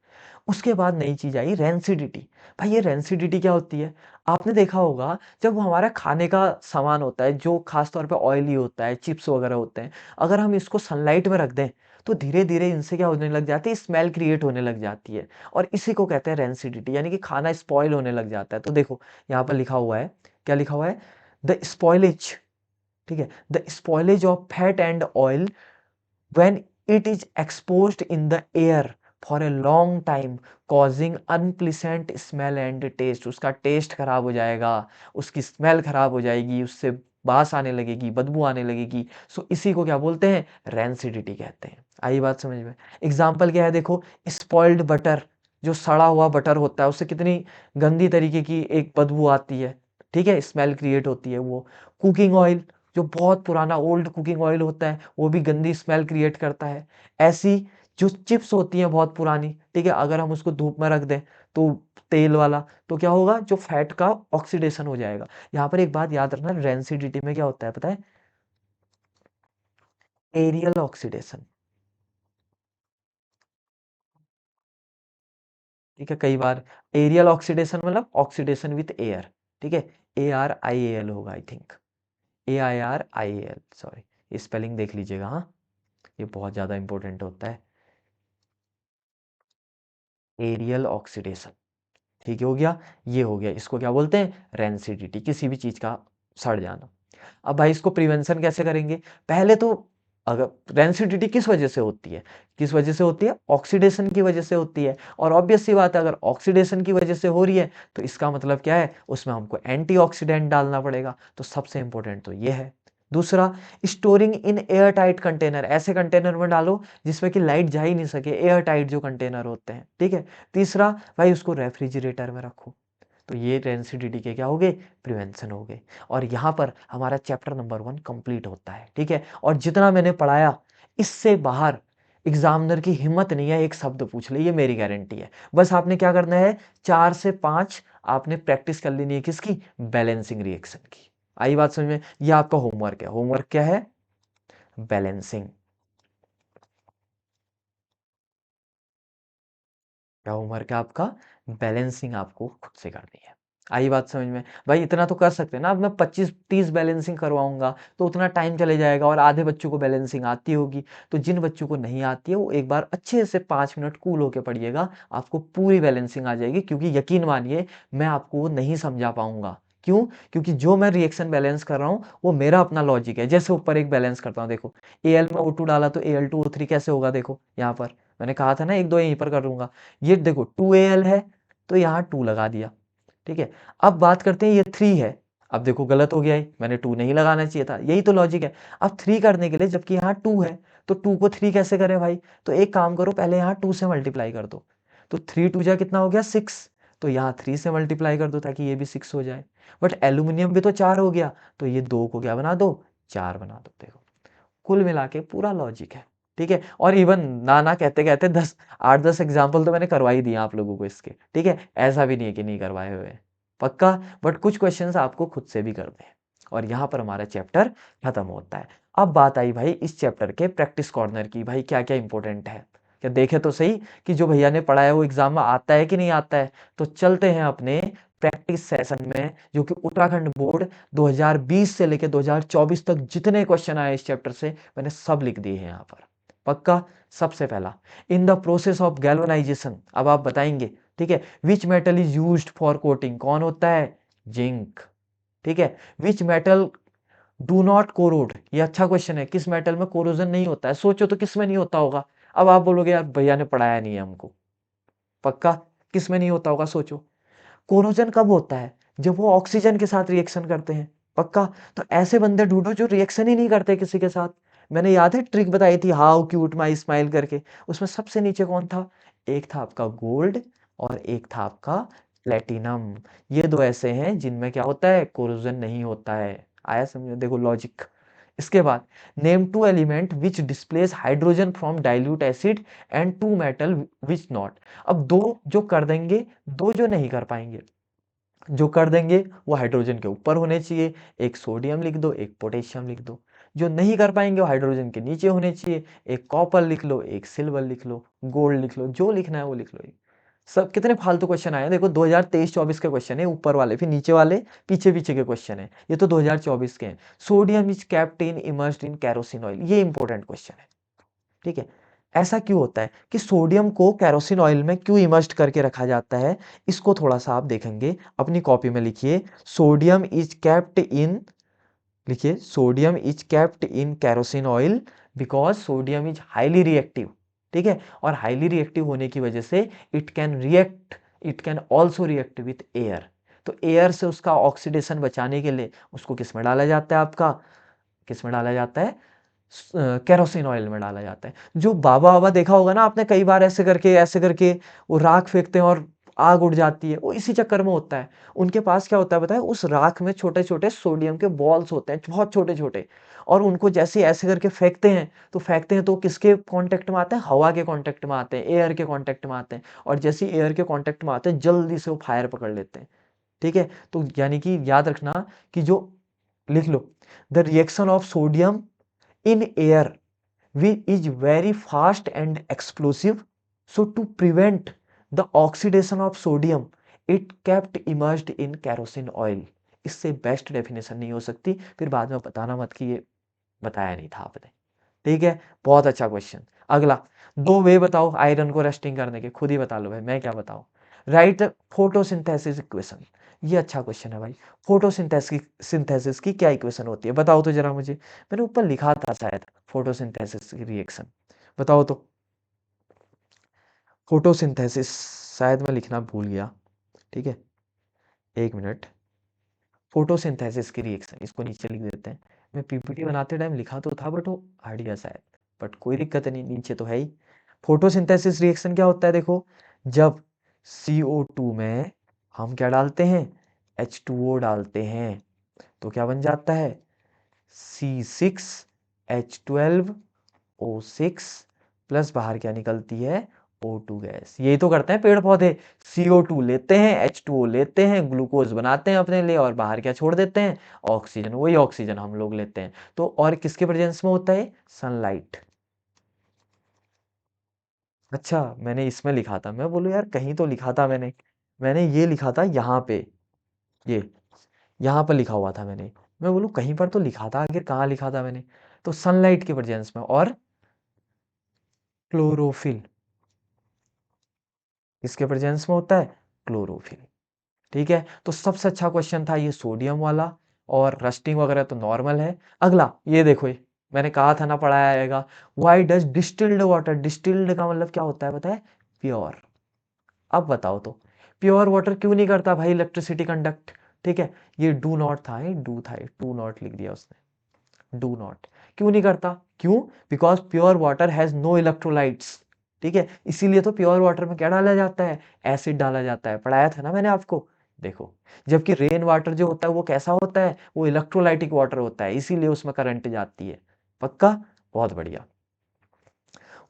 उसके बाद नई चीज़ आई रेंसिडिटी। भाई ये रेंसिडिटी क्या होती है? आपने देखा होगा, जब वो हमारा खाने का सामान होता है जो खास तौर पे ऑयली होता है, चिप्स वगैरह होते हैं, अगर हम इसको सनलाइट में रख दें तो धीरे धीरे इनसे क्या होने लग जाती है? स्मेल क्रिएट होने लग जाती है, और इसी को कहते हैं रेंसिडिटी, यानी कि खाना स्पॉइल होने लग जाता है। तो देखो, यहाँ पर लिखा हुआ है, क्या लिखा हुआ है? द स्पॉइलेज, ठीक है, the spoilage of fat and oil when it is exposed in the air for a long time causing unpleasant smell and taste। उसका टेस्ट खराब हो जाएगा, उसकी स्मेल खराब हो जाएगी, उससे बास आने लगेगी, बदबू आने लगेगी। सो इसी को क्या बोलते हैं? रेंसिडिटी कहते हैं। आई बात समझ में? एग्जाम्पल क्या है? देखो, स्पॉइल्ड बटर, जो सड़ा हुआ बटर होता है उससे कितनी गंदी तरीके की एक बदबू आती है। ठीक है, स्मेल क्रिएट होती है वो। कुकिंग ऑयल, जो बहुत पुराना ओल्ड कुकिंग ऑयल होता है, वो भी गंदी स्मेल क्रिएट करता है। ऐसी जो चिप्स होती हैं बहुत पुरानी, ठीक है, अगर हम उसको धूप में रख दें तो तेल वाला, तो क्या होगा? जो फैट का ऑक्सीडेशन हो जाएगा। यहाँ पर एक बात याद रखना, रेंसिडिटी में क्या होता है पता है? Aerial oxidation. ठीक है, कई बार एरियल ऑक्सीडेशन मतलब ऑक्सीडेशन विथ एयर। ठीक है, ARIAL होगा I think, AIRIAL, sorry, spelling देख लीजिएगा। हाँ, ये बहुत ज़्यादा इंपॉर्टेंट होता है, एरियल ऑक्सीडेशन। ठीक है, हो गया, ये हो गया, इसको क्या बोलते हैं, रेंसिडिटी, किसी भी चीज़ का सड़ जाना। अब भाई इसको प्रिवेंशन कैसे करेंगे? पहले तो अगर रेंसिडिटी किस वजह से होती है? किस वजह से होती है? ऑक्सीडेशन की वजह से होती है। और ऑब्वियस सी बात है, अगर ऑक्सीडेशन की वजह से हो रही है तो इसका मतलब क्या है, उसमें हमको एंटीऑक्सीडेंट डालना पड़ेगा। तो सबसे इंपॉर्टेंट तो ये है। दूसरा, storing in air tight container, ऐसे कंटेनर में डालो जिसमें कि लाइट जा ही नहीं सके, एयर टाइट जो कंटेनर होते हैं। ठीक है। तीसरा, भाई उसको रेफ्रिजरेटर में रखो। तो ये रेंसिडिटी के क्या हो गए, प्रिवेंशन हो गए। और यहाँ पर हमारा चैप्टर नंबर 1 कंप्लीट होता है। ठीक है। और जितना मैंने पढ़ाया, इससे बाहर एग्जामिनर की हिम्मत नहीं है एक शब्द पूछ ले, ये मेरी गारंटी है। बस आपने क्या करना है, 4 से 5 आपने प्रैक्टिस कर लेनी है, किसकी, बैलेंसिंग रिएक्शन की। आई बात समझ में? ये आपका होमवर्क है। होमवर्क क्या है, बैलेंसिंग। क्या होमवर्क है आपका, बैलेंसिंग आपको खुद से करनी है। आई बात समझ में? भाई इतना तो कर सकते हैं ना। अब मैं 25-30 बैलेंसिंग करवाऊंगा तो उतना टाइम चले जाएगा, और आधे बच्चों को बैलेंसिंग आती होगी। तो जिन बच्चों को नहीं आती है वो एक बार अच्छे से 5 मिनट कूल होके पढ़िएगा, आपको पूरी बैलेंसिंग आ जाएगी। क्योंकि यकीन मानिए, मैं आपको वो नहीं समझा पाऊंगा। क्यों? क्योंकि जो मैं रिएक्शन बैलेंस कर रहा हूँ वो मेरा अपना लॉजिक है। जैसे ऊपर एक बैलेंस करता हूँ, देखो एल में O2 डाला तो Al2O3 कैसे होगा, देखो यहाँ पर मैंने कहा था ना, एक दो यहीं पर कर दूंगा। ये देखो 2Al है तो यहाँ 2 लगा दिया। ठीक है। अब बात करते हैं, ये 3 है। अब देखो गलत हो गया है, मैंने 2 नहीं लगाना चाहिए था, यही तो लॉजिक है। अब 3 करने के लिए, जबकि यहाँ 2 है, तो 2 को 3 कैसे करें भाई? तो एक काम करो, पहले यहाँ 2 से मल्टीप्लाई कर दो। तो 3 2 जा कितना हो गया, 6। तो यहाँ 3 से मल्टीप्लाई कर दो ताकि ये भी 6 हो जाए। बट एल्यूमिनियम भी तो 4 हो गया, तो ये 2 को क्या बना दो, 4 बना दो। देखो कुल मिला के पूरा लॉजिक है। ठीक है। और इवन ना ना कहते कहते 8-10 एग्जाम्पल तो मैंने करवा ही दिए आप लोगों को इसके। ठीक है। ऐसा भी नहीं है कि नहीं करवाए हुए हैं। पक्का। बट कुछ क्वेश्चंस आपको खुद से भी करने हैं। और यहाँ पर हमारा चैप्टर खत्म होता है। अब बात आई भाई इस चैप्टर के प्रैक्टिस कॉर्नर की, भाई क्या क्या इंपॉर्टेंट है, क्या देखे तो सही कि जो भैया ने पढ़ा है वो एग्जाम में आता है कि नहीं आता है। तो चलते हैं अपने प्रैक्टिस सेशन में, जो कि उत्तराखंड बोर्ड 2020 से लेकर 2024 तक जितने क्वेश्चन आए इस चैप्टर से, मैंने सब लिख दिए हैं यहाँ पर। पक्का। सबसे पहला, in the process of galvanisation, अब आप बताएंगे। ठीक है। Which metal is used for coating, कौन होता है, जिंक। ठीक है। Which metal do not corrode, ये अच्छा क्वेश्चन है, किस मेटल में कोरोजन नहीं होता है, सोचो तो किस में नहीं होता होगा। अब आप बोलोगे यार भैया ने पढ़ाया नहीं है हमको। पक्का। किस में नहीं होता होगा, सोचो। कोरोजन कब होता है, जब वो ऑक्सीजन के साथ रिएक्शन करते हैं। पक्का। तो ऐसे बंदे ढूंढो जो रिएक्शन ही नहीं करते किसी के साथ। मैंने याद है ट्रिक बताई थी, हाउ क्यूट माई स्माइल करके, उसमें सबसे नीचे कौन था, एक था आपका गोल्ड और एक था आपका प्लेटिनम। ये दो ऐसे हैं जिनमें क्या होता है, कोरोजन नहीं होता है। आया समझ, देखो लॉजिक। इसके बाद, name two element which displace hydrogen from dilute acid and two metal which not. अब दो जो कर देंगे, दो जो नहीं कर पाएंगे। जो कर देंगे वो हाइड्रोजन के ऊपर होने चाहिए, एक सोडियम लिख दो एक पोटेशियम लिख दो। जो नहीं कर पाएंगे वो हाइड्रोजन के नीचे होने चाहिए, एक कॉपर लिख लो एक सिल्वर लिख लो, गोल्ड लिख लो, जो लिखना है वो लिख लो। सब कितने फालतू क्वेश्चन आए हैं, देखो 2023-24 के क्वेश्चन है ऊपर वाले, फिर नीचे वाले पीछे पीछे के क्वेश्चन है, ये तो 2024 के हैं। Sodium is kept in immersed in kerosene oil, ये इंपॉर्टेंट क्वेश्चन है। ठीक है। ऐसा क्यों होता है कि सोडियम को केरोसिन ऑयल में क्यों इमर्स्ड करके रखा जाता है, इसको थोड़ा सा आप देखेंगे। अपनी कॉपी में लिखिए, सोडियम इज केप्ट इन, लिखिए sodium is kept in kerosene oil because sodium is highly reactive. ठीक है। और हाईली रिएक्टिव होने की वजह से it can also react with air. तो एयर से उसका ऑक्सीडेशन बचाने के लिए उसको किस में डाला जाता है, आपका किस में डाला जाता है, केरोसिन ऑयल में डाला जाता है। जो बाबा बाबा देखा होगा ना आपने, कई बार ऐसे करके वो राख फेंकते हैं और आग उड़ जाती है, वो इसी चक्कर में होता है। उनके पास क्या होता है बताए, उस राख में छोटे छोटे सोडियम के बॉल्स होते हैं, बहुत छोटे छोटे। और उनको जैसे ऐसे करके फेंकते हैं तो किसके कांटेक्ट में आते हैं, हवा के कांटेक्ट में आते हैं, एयर के कांटेक्ट में आते हैं। और जैसे एयर के कांटेक्ट में आते हैं जल्दी से वो फायर पकड़ लेते हैं। ठीक है। तो यानी कि याद रखना कि जो, लिख लो, the reaction of sodium in air which is very fast and explosive, so to prevent the oxidation of sodium it kept immersed in kerosene oil। इससे बेस्ट डेफिनेशन नहीं हो सकती, फिर बाद में बताना मत कि ये बताया नहीं था आपने। ठीक है, बहुत अच्छा क्वेश्चन। अगला, 2 वे बताओ आयरन को रस्टिंग करने के, खुद ही बता लो भाई, मैं क्या बताऊँ। राइट फोटोसिंथेसिस इक्वेशन, ये अच्छा क्वेश्चन है भाई। फोटोसिंथेसिस सिंथेसिस की क्या इक्वेशन होती है बताओ तो जरा मुझे, मैंने ऊपर लिखा था शायद फोटोसिंथेसिस की रिएक्शन, बताओ तो। फोटोसिंथेसिस शायद मैं लिखना भूल गया, ठीक है, 1 मिनट। फोटोसिंथेसिस की रिएक्शन, इसको नीचे लिख देते हैं। मैं पीपीटी बनाते टाइम लिखा तो था बट वो हट गया शायद, बट कोई दिक्कत नहीं, नीचे तो है ही। फोटोसिंथेसिस रिएक्शन क्या होता है देखो, जब CO2 में हम क्या डालते हैं, H2O डालते हैं, तो क्या बन जाता है, C6H12O6 प्लस बाहर क्या निकलती है, O2 गैस। यही तो करते हैं पेड़ पौधे, CO2 लेते हैं, H2O लेते हैं, ग्लूकोज बनाते हैं अपने लिए और बाहर क्या छोड़ देते हैं, ऑक्सीजन। वही ऑक्सीजन हम लोग लेते हैं। तो और किसके प्रेजेंस में होता है, सनलाइट। अच्छा, मैंने इसमें लिखा था, मैं बोलूँ यार कहीं तो लिखा था मैंने, मैंने ये लिखा था यहाँ पे, ये यहाँ पर लिखा हुआ था मैंने। मैं बोलूँ कहीं पर तो लिखा था, आखिर कहाँ लिखा था मैंने। तो सनलाइट के प्रेजेंस में, और क्लोरोफिल किसके प्रेजेंस में होता है, क्लोरोफिल। ठीक है, तो सबसे अच्छा क्वेश्चन था ये सोडियम वाला, और रस्टिंग वगैरह तो नॉर्मल है। अगला ये देखो, ये मैंने कहा था ना पढ़ाया आएगा। Why does distilled water, distilled का मतलब क्या होता है पता है, प्योर। अब बताओ तो, प्योर वाटर क्यों नहीं करता भाई इलेक्ट्रिसिटी कंडक्ट। ठीक है, ये डू नॉट था, ये डू था, ये टू नॉट लिख दिया उसने, डू नॉट। क्यों नहीं करता, क्यों, because pure water has no electrolytes. ठीक है, इसीलिए तो प्योर वाटर में क्या डाला जाता है, एसिड डाला जाता है, पढ़ाया था ना मैंने आपको। देखो, जबकि रेन वाटर जो होता है वो कैसा होता है, वो इलेक्ट्रोलाइटिक वाटर होता है, इसीलिए उसमें करंट जाती है। पक्का, बहुत बढ़िया।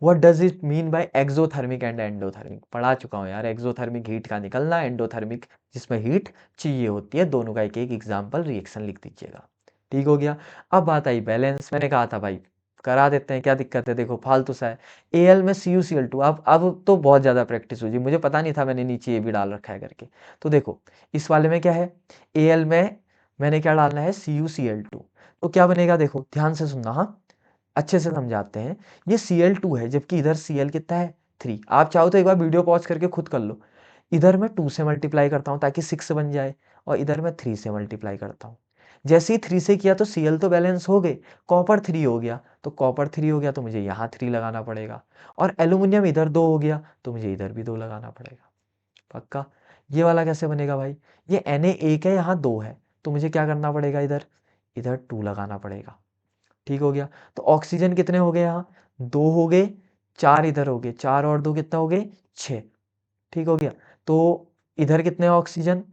What does it mean by exothermic and endothermic, पढ़ा चुका हूँ यार। एक्सोथर्मिक हीट का निकलना, एंडोथर्मिक जिसमें हीट चाहिए होती है, दोनों का एक एक एग्जाम्पल रिएक्शन लिख दीजिएगा। ठीक हो गया। अब बात आई बैलेंस, मैंने कहा था भाई करा देते हैं, क्या दिक्कत है, देखो फालतू सा है। Al में CuCl2, अब तो बहुत ज़्यादा प्रैक्टिस हुई, मुझे पता नहीं था मैंने नीचे ये भी डाल रखा है करके। तो देखो, इस वाले में क्या है, Al में मैंने क्या डालना है, CuCl2। तो क्या बनेगा, देखो ध्यान से सुनना, हाँ अच्छे से समझाते हैं। ये Cl2 है, जबकि इधर Cl कितना है, 3। आप चाहो तो एक बार वीडियो पॉज करके खुद कर लो। इधर मैं 2 से मल्टीप्लाई करता हूँ ताकि 6 बन जाए, और इधर मैं 3 से मल्टीप्लाई करता हूँ। जैसे ही 3 से किया तो Cl तो बैलेंस हो गए, कॉपर 3 हो गया, तो कॉपर 3 हो गया तो मुझे यहाँ 3 लगाना पड़ेगा, और एल्यूमिनियम इधर 2 हो गया तो मुझे इधर भी 2 लगाना पड़ेगा। पक्का। ये वाला कैसे बनेगा भाई, ये Na1 है, यहाँ 2 है, तो मुझे क्या करना पड़ेगा, इधर इधर 2 लगाना पड़ेगा। ठीक हो गया। तो ऑक्सीजन कितने हो गए यहाँ, 2 हो गए, 4 इधर हो गए, 4 और 2 कितना हो गए, 6। ठीक हो गया। तो इधर कितने ऑक्सीजन,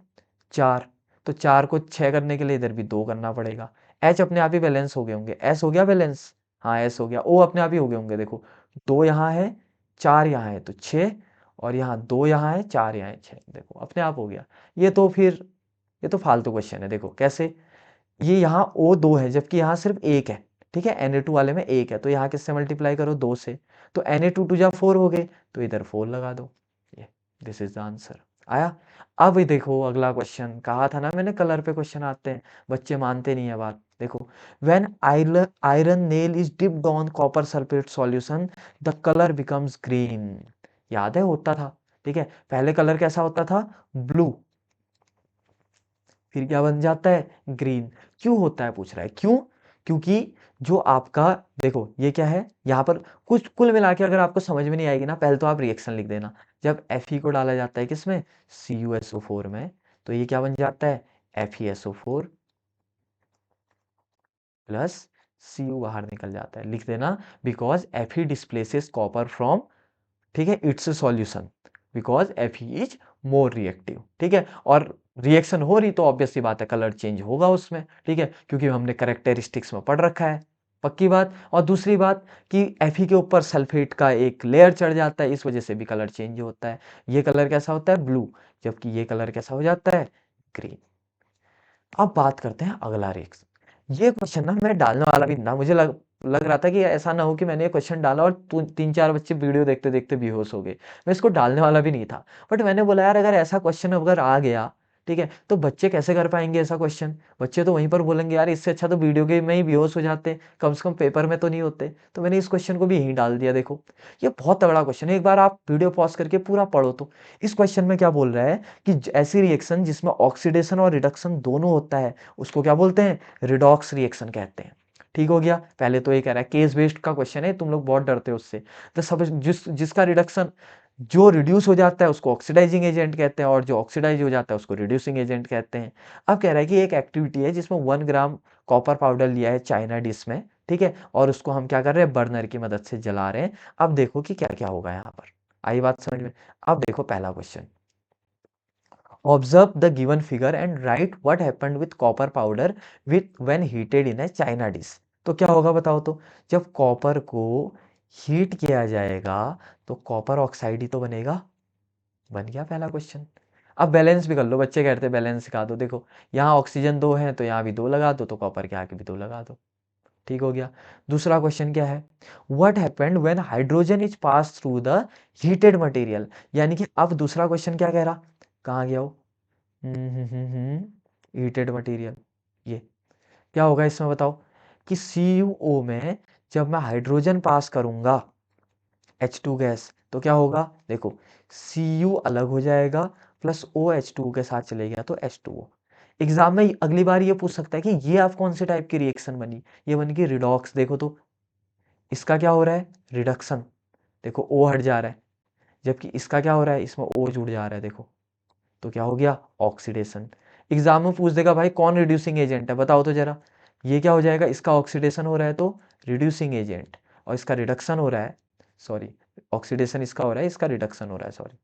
4। तो 4 को 6 करने के लिए इधर भी 2 करना पड़ेगा। H अपने आप ही बैलेंस हो गए होंगे, S हो गया बैलेंस, हाँ S हो गया। O अपने आप ही हो गए होंगे, देखो 2 यहाँ है, 4 यहाँ है तो 6, और यहाँ 2 यहाँ है, 4 यहाँ है, 6, देखो अपने आप हो गया। ये तो फिर, ये तो फालतू क्वेश्चन है, देखो कैसे, ये यहाँ O2 है जबकि यहाँ सिर्फ 1 है। ठीक है, Na2 वाले में 1 है, तो यहाँ किससे मल्टीप्लाई करो, 2 से। तो Na2 टू जा 4 हो गए, तो इधर 4 लगा दो। ये दिस इज द आंसर। आया। अब ये देखो अगला क्वेश्चन, कहा था ना मैंने कलर पे क्वेश्चन आते हैं, बच्चे मानते नहीं है बात। देखो, when iron nail is dipped on copper sulphate solution the colour becomes green. याद है, होता था। ठीक है, पहले कलर कैसा होता था, ब्लू, फिर क्या बन जाता है, ग्रीन। क्यों होता है पूछ रहा है, क्यों, क्योंकि जो आपका, देखो ये क्या है यहाँ पर, कुछ कुल मिला के अगर आपको समझ में नहीं आएगी ना, पहले तो आप रिएक्शन लिख देना। जब Fe को डाला जाता है किसमें, CuSO4 में, तो ये क्या बन जाता है, FeSO4 प्लस Cu बाहर निकल जाता है, लिख देना, because Fe displaces copper from, ठीक है, it's solution, because Fe is more reactive. ठीक है, और रिएक्शन हो रही तो ऑब्वियस सी बात है कलर चेंज होगा उसमें। ठीक है, क्योंकि हमने करेक्टरिस्टिक्स में पढ़ रखा है। पक्की बात। और दूसरी बात कि Fe के ऊपर सल्फेट का एक लेयर चढ़ जाता है, इस वजह से भी कलर चेंज होता है। ये कलर कैसा होता है, ब्लू, जबकि ये कलर कैसा हो जाता है, ग्रीन। अब बात करते हैं अगला रिएक्शन। ये क्वेश्चन ना मैं डालने वाला भी ना, मुझे लग रहा था कि ऐसा ना हो कि मैंने ये क्वेश्चन डाला और 3-4 बच्चे वीडियो देखते देखते बेहोश हो गए। मैं इसको डालने वाला भी नहीं था, बट मैंने बोला यार अगर ऐसा क्वेश्चन अगर आ गया, ठीक है? तो बच्चे कैसे कर पाएँगे ऐसा क्वेश्चन? बच्चे तो वहीं पर बोलेंगे यार इससे अच्छा तो वीडियो गेम में ही बेहोश हो जाते, कम से कम पेपर में तो नहीं होते। तो मैंने इस क्वेश्चन को भी यहीं डाल दिया देखो। ये बहुत तगड़ा क्वेश्चन है, एक बार आप वीडियो पॉज़ करके पूरा पढ़ो तो। इस क्वेश्चन में क्या बोल रहा है कि ऐसी रिएक्शन जिसमें ऑक्सीडेशन और रिडक्शन दोनों होता है, उसको क्या बोलते हैं? रिडॉक्स रिएक्शन कहते हैं। ठीक हो गया? पहले तो ये कह रहा है केस बेस्ड का क्वेश्चन है, तुम लोग बहुत डरते हो उससे। तो सब जिसका रिडक्शन जो रिड्यूस हो जाता है उसको ऑक्सीडाइजिंग एजेंट कहते हैं और जो ऑक्सीडाइज हो जाता है उसको रिड्यूसिंग एजेंट कहते हैं। अब कह रहा है कि एक एक्टिविटी है जिसमें 1 ग्राम कॉपर पाउडर लिया है चाइना डिश में, ठीक है? और उसको हम क्या कर रहे हैं? बर्नर की मदद से जला रहे हैं। अब देखो कि क्या-क्या होगा यहाँ पर। आई बात समझ में? अब देखो पहला question. Observe the given figure and right what happened with copper powder with when heated in a China dish. तो क्या होगा बताओ तो? जब कॉपर को हीट किया जाएगा तो कॉपर ऑक्साइड ही तो बनेगा। बन गया पहला क्वेश्चन। अब बैलेंस भी कर लो, बच्चे कहते हैं बैलेंस सिखा दो। देखो यहाँ ऑक्सीजन 2 है तो यहाँ भी 2 लगा दो, तो कॉपर के आगे भी 2 लगा दो। ठीक हो गया। दूसरा क्वेश्चन क्या है? What happened when hydrogen is pass through the heated material. यानी कि अब दूसरा क्वेश्चन क्या कह रहा? कहाँ गया वो? Heated material. ये क्या होगा इसमें बताओ? कि CuO में जब मैं हाइड्रोजन पास करूंगा H2 गैस, तो क्या होगा? देखो Cu अलग हो जाएगा प्लस OH2 के साथ चले गया तो H2O। एग्जाम में अगली बार ये पूछ सकता है कि ये आप कौन से टाइप की रिएक्शन बनी? ये बन गई रिडॉक्स। देखो तो इसका क्या हो रहा है? रिडक्शन। देखो O हट जा रहा है, जबकि इसका क्या हो रहा है? इसमें O जुड़ जा रहा है। देखो तो क्या हो गया? ऑक्सीडेशन। एग्जाम में पूछ देगा भाई कौन रिड्यूसिंग एजेंट है, बताओ तो जरा। ये क्या हो जाएगा? इसका ऑक्सीडेशन हो रहा है तो रिड्यूसिंग एजेंट, और इसका रिडक्शन हो रहा है, सॉरी, ऑक्सीडेशन इसका हो रहा है, इसका रिडक्शन हो रहा है, सॉरी,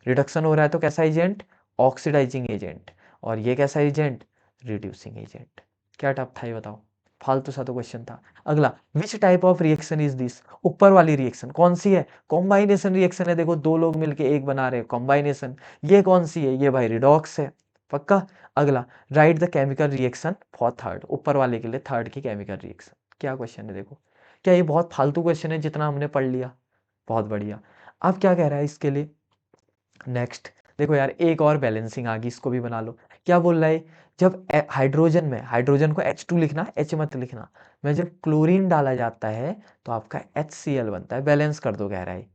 रिडक्शन हो रहा है तो कैसा एजेंट? Oxidising agent. और ये कैसा एजेंट? Reducing agent. क्या टफ था ये बताओ? फालतू सा तो क्वेश्चन था। अगला, which type of reaction is this? ऊपर वाली रिएक्शन कौन सी है? कॉम्बाइनेशन रिएक्शन है। देखो दो लोग मिलके एक बना रहे हैं, कॉम्बाइनेशन। ये कौन सी है? ये भाई रिडॉक्स है। पक्का। अगला, right the chemical reaction for third. ऊपर वाले के लिए थर्ड की केमिकल रिएक्शन। क्या क्वेश्चन है देखो? क्या ये बहुत फालतू क्वेश्चन है जितना हमने पढ़ लिया? बहुत बढ़िया। अब क्या कह रहा है इसके लिए? नेक्स्ट देखो यार, एक और बैलेंसिंग आ गई, इसको भी बना लो। क्या बोल रहा है? जब हाइड्रोजन में, हाइड्रोजन को H2 लिखना, H मत लिखना, में जब क्लोरीन डाला जाता है तो आपका HCl बनता है। बैलेंस कर दो कह रहा है।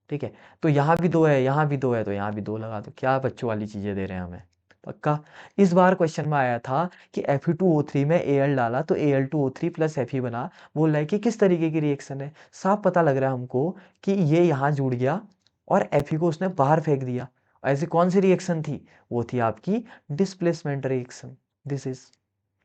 ठीक है, तो यहाँ भी 2 है, यहाँ भी 2 है, तो यहाँ भी 2 लगा दो। क्या बच्चों वाली चीजें दे रहे हैं हमें? पक्का। इस बार क्वेश्चन में आया था कि Fe2O3 में Al डाला तो Al2O3 प्लस Fe बना। बोल रहा है कि किस तरीके की रिएक्शन है? साफ पता लग रहा है हमको कि ये यहाँ जुड़ गया और Fe को उसने बाहर फेंक दिया। ऐसी कौन सी रिएक्शन थी? वो थी आपकी डिस्प्लेसमेंट रिएक्शन। दिस इज,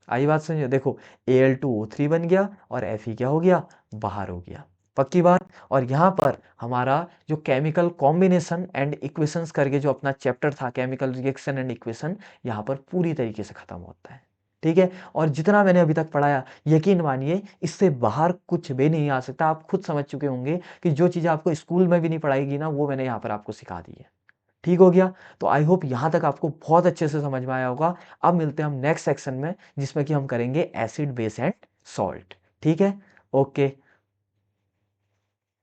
आई बात समझो? देखो Al2O3 बन गया और Fe क्या हो गया? बाहर हो गया। पक्की बात। और यहाँ पर हमारा जो केमिकल कॉम्बिनेशन एंड इक्वेशंस करके जो अपना चैप्टर था, केमिकल रिएक्शन एंड इक्वेशन, यहाँ पर पूरी तरीके से खत्म होता है। ठीक है, और जितना मैंने अभी तक पढ़ाया, यकीन मानिए इससे बाहर कुछ भी नहीं आ सकता। आप खुद समझ चुके होंगे कि जो चीज़ें आपको स्कूल में भी नहीं पढ़ाएगी ना, वो मैंने यहाँ पर आपको सिखा दी है। ठीक हो गया? तो आई होप यहाँ तक आपको बहुत अच्छे से समझ में आया होगा। अब मिलते हैं हम नेक्स्ट सेक्शन में, जिसमें कि हम करेंगे एसिड, बेस एंड सॉल्ट। ठीक है? ओके।